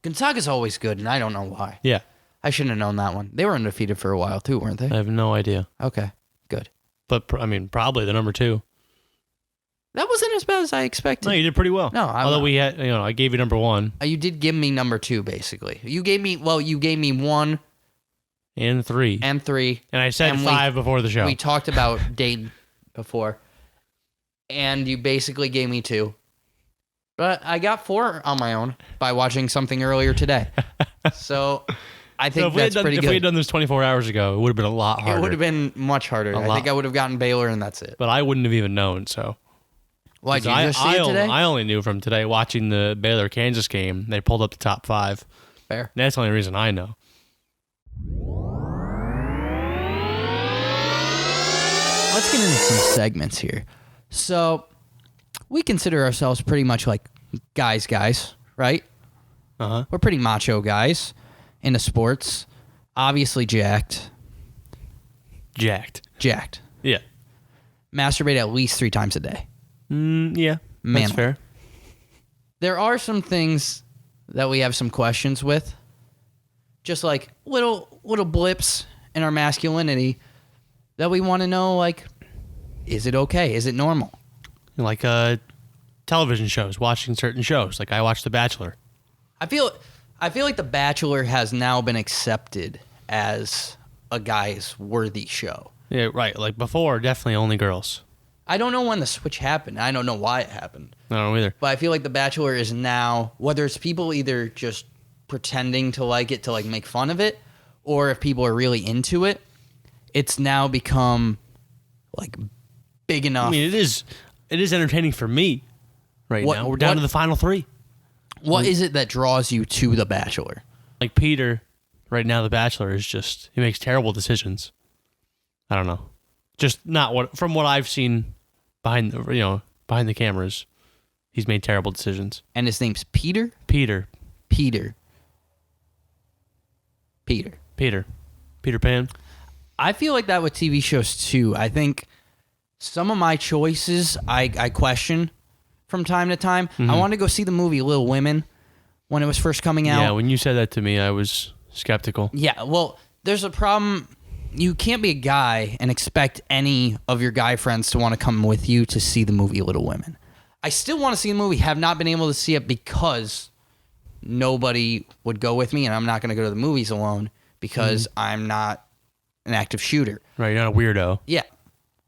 Speaker 1: Gonzaga's always good, and I don't know why.
Speaker 2: Yeah.
Speaker 1: I shouldn't have known that one. They were undefeated for a while, too, weren't they?
Speaker 2: I have no idea.
Speaker 1: Okay, good.
Speaker 2: But, probably the number 2.
Speaker 1: That wasn't as bad as I expected.
Speaker 2: No, you did pretty well.
Speaker 1: No,
Speaker 2: although we had, I gave you number 1.
Speaker 1: You did give me number 2, basically. You gave me 1
Speaker 2: and 3.
Speaker 1: and 3.
Speaker 2: And I said 5 before the show.
Speaker 1: We talked about Dayton before. And you basically gave me 2. But I got 4 on my own by watching something earlier today. So I think that's pretty good.
Speaker 2: If we had done this 24 hours ago, it would have been a lot harder.
Speaker 1: It would have been much harder. I think I would have gotten Baylor, and that's it.
Speaker 2: But I wouldn't have even known, so.
Speaker 1: Why, did you just see it today?
Speaker 2: I only knew from today watching the Baylor-Kansas game. They pulled up the top 5.
Speaker 1: Fair.
Speaker 2: And that's the only reason I know.
Speaker 1: Let's get into some segments here. So, we consider ourselves pretty much like guys, right?
Speaker 2: Uh-huh.
Speaker 1: We're pretty macho guys into sports. Obviously jacked.
Speaker 2: Jacked. Yeah.
Speaker 1: Masturbate at least 3 times a day.
Speaker 2: Yeah. That's fair.
Speaker 1: There are some things that we have some questions with. Just like little blips in our masculinity that we want to know, like, is it okay? Is it normal?
Speaker 2: Like television shows, watching certain shows. Like I watched The Bachelor.
Speaker 1: I feel like The Bachelor has now been accepted as a guy's worthy show.
Speaker 2: Yeah, right. Like before, definitely only girls.
Speaker 1: I don't know when the switch happened. I don't know why it happened.
Speaker 2: I don't know either.
Speaker 1: But I feel like The Bachelor is now, whether it's people either just pretending to like it to like make fun of it, or if people are really into it, it's now become like big enough.
Speaker 2: I mean, it is entertaining for me right now. We're down to the final 3.
Speaker 1: What is it that draws you to The Bachelor?
Speaker 2: Like Peter, right now, The Bachelor is just, he makes terrible decisions. I don't know. Just not from what I've seen behind the cameras. He's made terrible decisions.
Speaker 1: And his name's Peter?
Speaker 2: Peter Pan.
Speaker 1: I feel like that with TV shows too. I think some of my choices I question from time to time.
Speaker 2: Mm-hmm.
Speaker 1: I wanted to go see the movie Little Women when it was first coming out.
Speaker 2: Yeah, when you said that to me, I was skeptical.
Speaker 1: Yeah, well, there's a problem. You can't be a guy and expect any of your guy friends to want to come with you to see the movie Little Women. I still want to see the movie, have not been able to see it because nobody would go with me, and I'm not going to go to the movies alone because I'm not an active shooter.
Speaker 2: Right, you're not a weirdo.
Speaker 1: Yeah.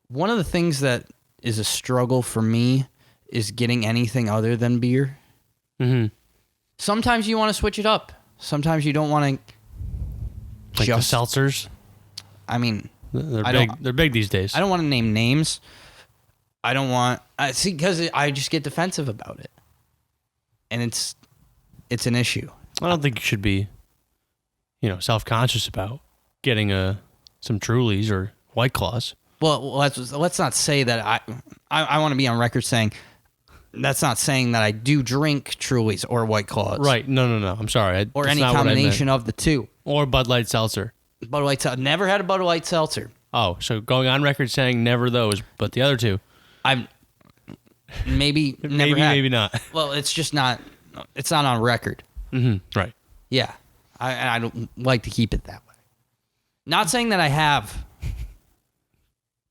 Speaker 1: One of the things that is a struggle for me is getting anything other than beer.
Speaker 2: Mm-hmm.
Speaker 1: Sometimes you want to switch it up. Sometimes you don't want to
Speaker 2: like the seltzers.
Speaker 1: I mean,
Speaker 2: they're big these days.
Speaker 1: I don't want to name names. I don't want see because I just get defensive about it, and it's an issue.
Speaker 2: I don't think you should be, self-conscious about getting some Trulies or White Claws.
Speaker 1: Well, let's not say that I want to be on record saying that's not saying that I do drink Trulies or White Claws.
Speaker 2: Right? No. I'm sorry.
Speaker 1: Or any combination of the two.
Speaker 2: Or Bud Light Seltzer.
Speaker 1: Bud Light Seltzer. Never had a Bud Light Seltzer.
Speaker 2: Oh, so going on record saying never those, but the other two.
Speaker 1: I've maybe never
Speaker 2: maybe
Speaker 1: had.
Speaker 2: Maybe not.
Speaker 1: Well, it's just not. It's not on record.
Speaker 2: Mm-hmm. Right.
Speaker 1: Yeah. I don't like to keep it that way. Not saying that I have,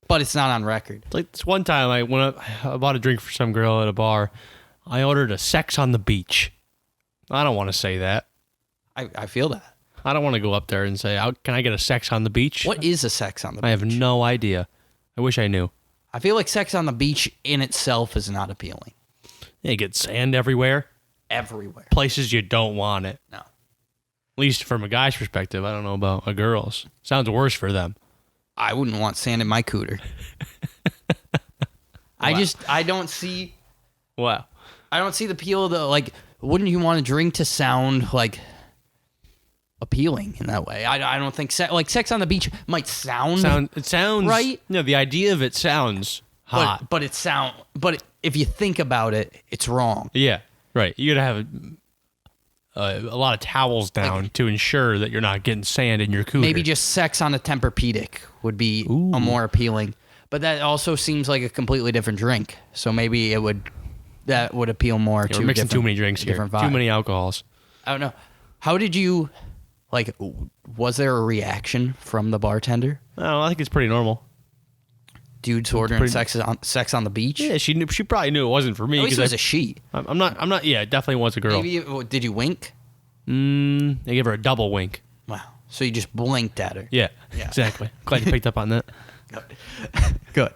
Speaker 1: but it's not on record.
Speaker 2: Like this one time I bought a drink for some girl at a bar. I ordered a sex on the beach. I don't want to say that.
Speaker 1: I feel that.
Speaker 2: I don't want to go up there and say, can I get a sex on the beach?
Speaker 1: What is a sex on the beach?
Speaker 2: I have no idea. I wish I knew.
Speaker 1: I feel like sex on the beach in itself is not appealing.
Speaker 2: Yeah, you get sand everywhere.
Speaker 1: Everywhere.
Speaker 2: Places you don't want it.
Speaker 1: No.
Speaker 2: At least from a guy's perspective. I don't know about a girl's. Sounds worse for them.
Speaker 1: I wouldn't want sand in my cooter. I don't see...
Speaker 2: Wow.
Speaker 1: I don't see the appeal of the, like, wouldn't you want a drink to sound, like, appealing in that way? I don't think, sex on the beach might sound
Speaker 2: it sounds...
Speaker 1: right.
Speaker 2: No, the idea of it sounds hot.
Speaker 1: But if you think about it, it's wrong.
Speaker 2: Yeah, right. You gotta have a lot of towels down to ensure that you're not getting sand in your cooter.
Speaker 1: Maybe just sex on a Tempur-Pedic would be a more appealing. But that also seems like a completely different drink. So maybe that would appeal more to
Speaker 2: we're mixing too many drinks here.
Speaker 1: Vibe.
Speaker 2: Too many alcohols.
Speaker 1: I don't know. How did you, like, was there a reaction from the bartender?
Speaker 2: No, I think it's pretty normal.
Speaker 1: Dudes ordering sex on the beach?
Speaker 2: Yeah, she probably knew it wasn't for me.
Speaker 1: At least it was a she.
Speaker 2: I'm not. Yeah, it definitely was a girl.
Speaker 1: Maybe, did you wink?
Speaker 2: They gave her a double wink.
Speaker 1: Wow. So you just blinked at her.
Speaker 2: Yeah. Exactly. Glad you picked up on that.
Speaker 1: Good.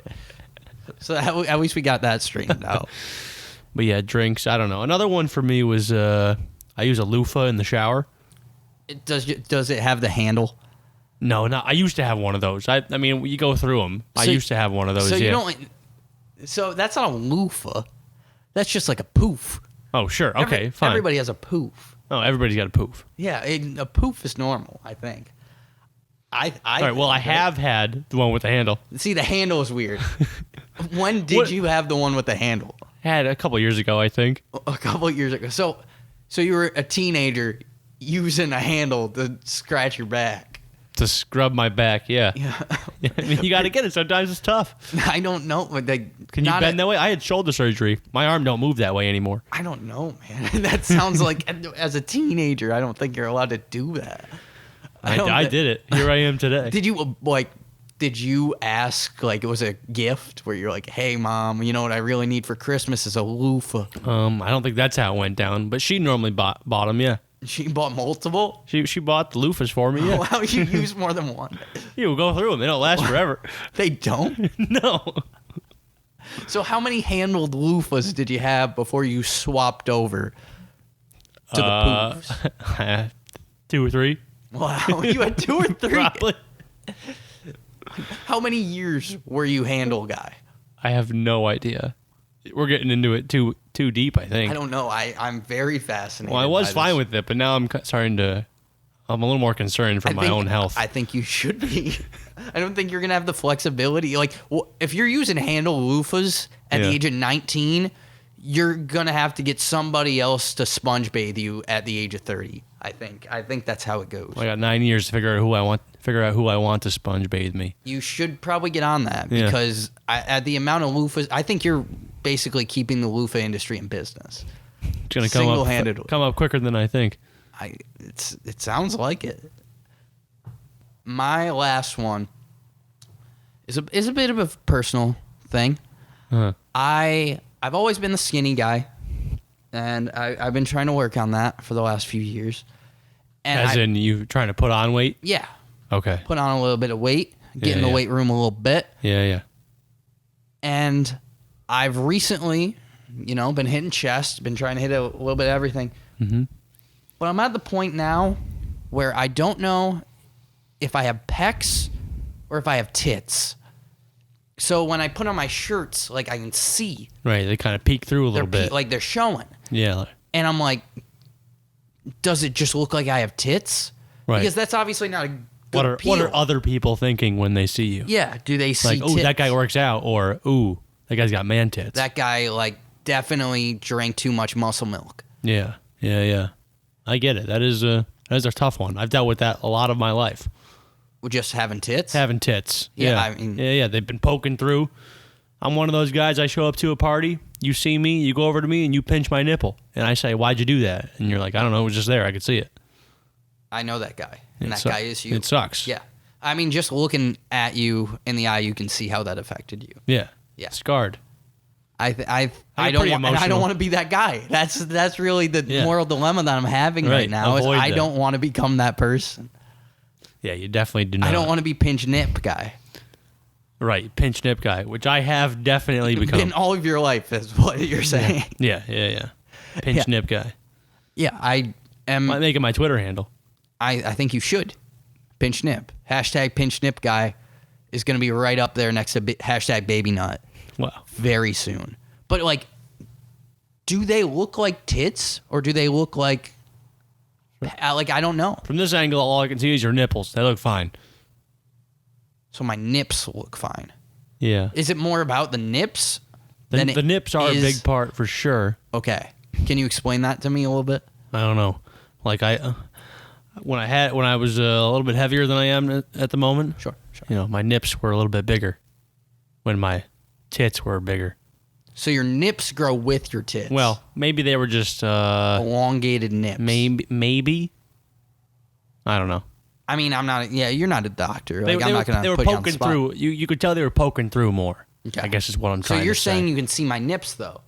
Speaker 1: So at least we got that straightened out.
Speaker 2: But yeah, drinks. I don't know. Another one for me was I use a loofah in the shower.
Speaker 1: Does it have the handle?
Speaker 2: No, I used to have one of those. I mean, you go through them. I used to have one of those.
Speaker 1: So
Speaker 2: yeah.
Speaker 1: you don't. So that's not a loofah. That's just like a poof.
Speaker 2: Oh sure. Okay. Fine.
Speaker 1: Everybody has a poof.
Speaker 2: Oh, everybody's got a poof.
Speaker 1: Yeah, a poof is normal, I think.
Speaker 2: All right. Well, I have had the one with the handle.
Speaker 1: See, the handle is weird. When did you have the one with the handle?
Speaker 2: Had a couple years ago, I think.
Speaker 1: A couple of years ago. So you were a teenager using a handle to scratch your back.
Speaker 2: To scrub my back, yeah. I mean, you got to get it. Sometimes it's tough.
Speaker 1: I don't know.
Speaker 2: Can you bend that way? I had shoulder surgery. My arm don't move that way anymore.
Speaker 1: I don't know, man. That sounds like, as a teenager, I don't think you're allowed to do that.
Speaker 2: I did it. Here I am today.
Speaker 1: Did you ask, like, it was a gift where you're like, hey, Mom, you know what I really need for Christmas is a loofah?
Speaker 2: I don't think that's how it went down, but she normally bought them, yeah.
Speaker 1: She bought multiple?
Speaker 2: She bought the loofahs for me, yeah.
Speaker 1: Wow, you use more than one.
Speaker 2: You go through them. They don't last forever.
Speaker 1: They don't?
Speaker 2: No.
Speaker 1: So how many handled loofahs did you have before you swapped over to the poofs?
Speaker 2: 2 or 3.
Speaker 1: Wow, you had 2 or 3?
Speaker 2: Probably.
Speaker 1: How many years were you handle guy?
Speaker 2: I have no idea. We're getting into it too deep, I think.
Speaker 1: I don't know. I'm very fascinated.
Speaker 2: Well, I was fine with it, but now I'm starting to... I'm a little more concerned for my own health.
Speaker 1: I think you should be. I don't think you're going to have the flexibility. Like, if you're using handle loofahs at the age of 19, you're going to have to get somebody else to sponge bathe you at the age of 30. I think that's how it goes.
Speaker 2: I got 9 years to figure out who I want to sponge bathe me.
Speaker 1: You should probably get on that because at the amount of loofahs, I think you're basically keeping the loofah industry in business.
Speaker 2: It's going to come up quicker than I think.
Speaker 1: It sounds like it. My last one is a bit of a personal thing.
Speaker 2: Uh-huh.
Speaker 1: I've always been the skinny guy, and I've been trying to work on that for the last few years. And
Speaker 2: As in you trying to put on weight?
Speaker 1: Yeah.
Speaker 2: Okay.
Speaker 1: Put on a little bit of weight, get in the weight room a little bit.
Speaker 2: Yeah.
Speaker 1: And I've recently, been hitting chest, been trying to hit a little bit of everything.
Speaker 2: Mm-hmm.
Speaker 1: But I'm at the point now where I don't know if I have pecs or if I have tits. So when I put on my shirts, like, I can see.
Speaker 2: Right, they kind of peek through a little bit.
Speaker 1: Like, they're showing.
Speaker 2: Yeah.
Speaker 1: And I'm like, does it just look like I have tits?
Speaker 2: Right.
Speaker 1: Because that's obviously not a good appeal.
Speaker 2: What are other people thinking when they see you?
Speaker 1: Yeah, do they see
Speaker 2: like,
Speaker 1: tits?
Speaker 2: That guy works out, or, ooh, that guy's got man tits.
Speaker 1: That guy, like, definitely drank too much muscle milk.
Speaker 2: Yeah. I get it. That is a tough one. I've dealt with that a lot of my life.
Speaker 1: Just having tits?
Speaker 2: Having tits.
Speaker 1: Yeah,
Speaker 2: Yeah.
Speaker 1: I mean...
Speaker 2: Yeah. They've been poking through. I'm one of those guys, I show up to a party, you see me, you go over to me, and you pinch my nipple. And I say, why'd you do that? And you're like, I don't know, it was just there. I could see it.
Speaker 1: I know that guy. And that
Speaker 2: It
Speaker 1: guy is you.
Speaker 2: It sucks.
Speaker 1: Yeah. I mean, just looking at you in the eye, you can see how that affected you.
Speaker 2: Yeah.
Speaker 1: Yeah.
Speaker 2: Scarred.
Speaker 1: I
Speaker 2: I'm
Speaker 1: don't
Speaker 2: pretty
Speaker 1: want, and I don't
Speaker 2: emotional.
Speaker 1: want to be that guy. That's really the
Speaker 2: Yeah.
Speaker 1: moral dilemma that I'm having right now. Is
Speaker 2: Avoid
Speaker 1: I
Speaker 2: that.
Speaker 1: don't want to become that person.
Speaker 2: Yeah, you definitely do not.
Speaker 1: I don't want to be pinch nip guy.
Speaker 2: Right, pinch nip guy, which I have definitely become.
Speaker 1: In all of your life is what you're saying.
Speaker 2: Yeah. Pinch
Speaker 1: Yeah.
Speaker 2: nip guy.
Speaker 1: Yeah, I am.
Speaker 2: Might make it my Twitter handle.
Speaker 1: I think you should. Pinch nip. Hashtag pinch nip guy is going to be right up there next to hashtag baby nut
Speaker 2: Wow.
Speaker 1: very soon. But like, do they look like tits or do they look like I don't know.
Speaker 2: From this angle, all I can see is your nipples. They look fine.
Speaker 1: So my nips look fine.
Speaker 2: Yeah.
Speaker 1: Is it more about the nips?
Speaker 2: The
Speaker 1: than
Speaker 2: nips are a big part for sure.
Speaker 1: Okay. Can you explain that to me a little bit?
Speaker 2: I don't know. Like when I was a little bit heavier than I am at the moment.
Speaker 1: Sure.
Speaker 2: You know, my nips were a little bit bigger when my tits were bigger.
Speaker 1: So your nips grow with your tits.
Speaker 2: Well, maybe they were just
Speaker 1: elongated nips.
Speaker 2: Maybe. I don't know.
Speaker 1: I mean, I'm not. Yeah, you're not a doctor.
Speaker 2: They,
Speaker 1: Like, I'm not going
Speaker 2: they
Speaker 1: to
Speaker 2: were
Speaker 1: put you on the
Speaker 2: poking
Speaker 1: spot.
Speaker 2: through. You could tell they were poking through more.
Speaker 1: Okay.
Speaker 2: I guess is what I'm
Speaker 1: So
Speaker 2: trying
Speaker 1: you're
Speaker 2: to say.
Speaker 1: saying you can see my nips though.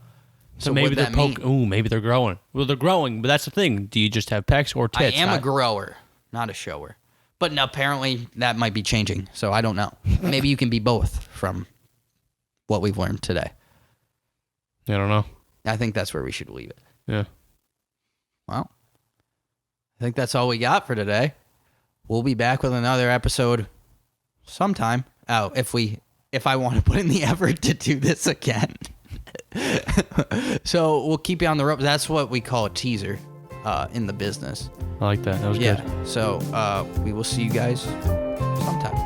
Speaker 2: So
Speaker 1: what
Speaker 2: maybe
Speaker 1: would
Speaker 2: they're
Speaker 1: that mean?
Speaker 2: poking. Ooh, maybe they're growing. Well, they're growing, but that's the thing. Do you just have pecs or tits?
Speaker 1: I am a grower, not a shower. But apparently that might be changing. So I don't know. Maybe you can be both from what we've learned today.
Speaker 2: I don't know.
Speaker 1: I think that's where we should leave it.
Speaker 2: Yeah.
Speaker 1: Well, I think that's all we got for today. We'll be back with another episode sometime. Oh, if I want to put in the effort to do this again. So we'll keep you on the rope. That's what we call a teaser in the business.
Speaker 2: I like that. That was
Speaker 1: Yeah.
Speaker 2: good.
Speaker 1: So we will see you guys sometime.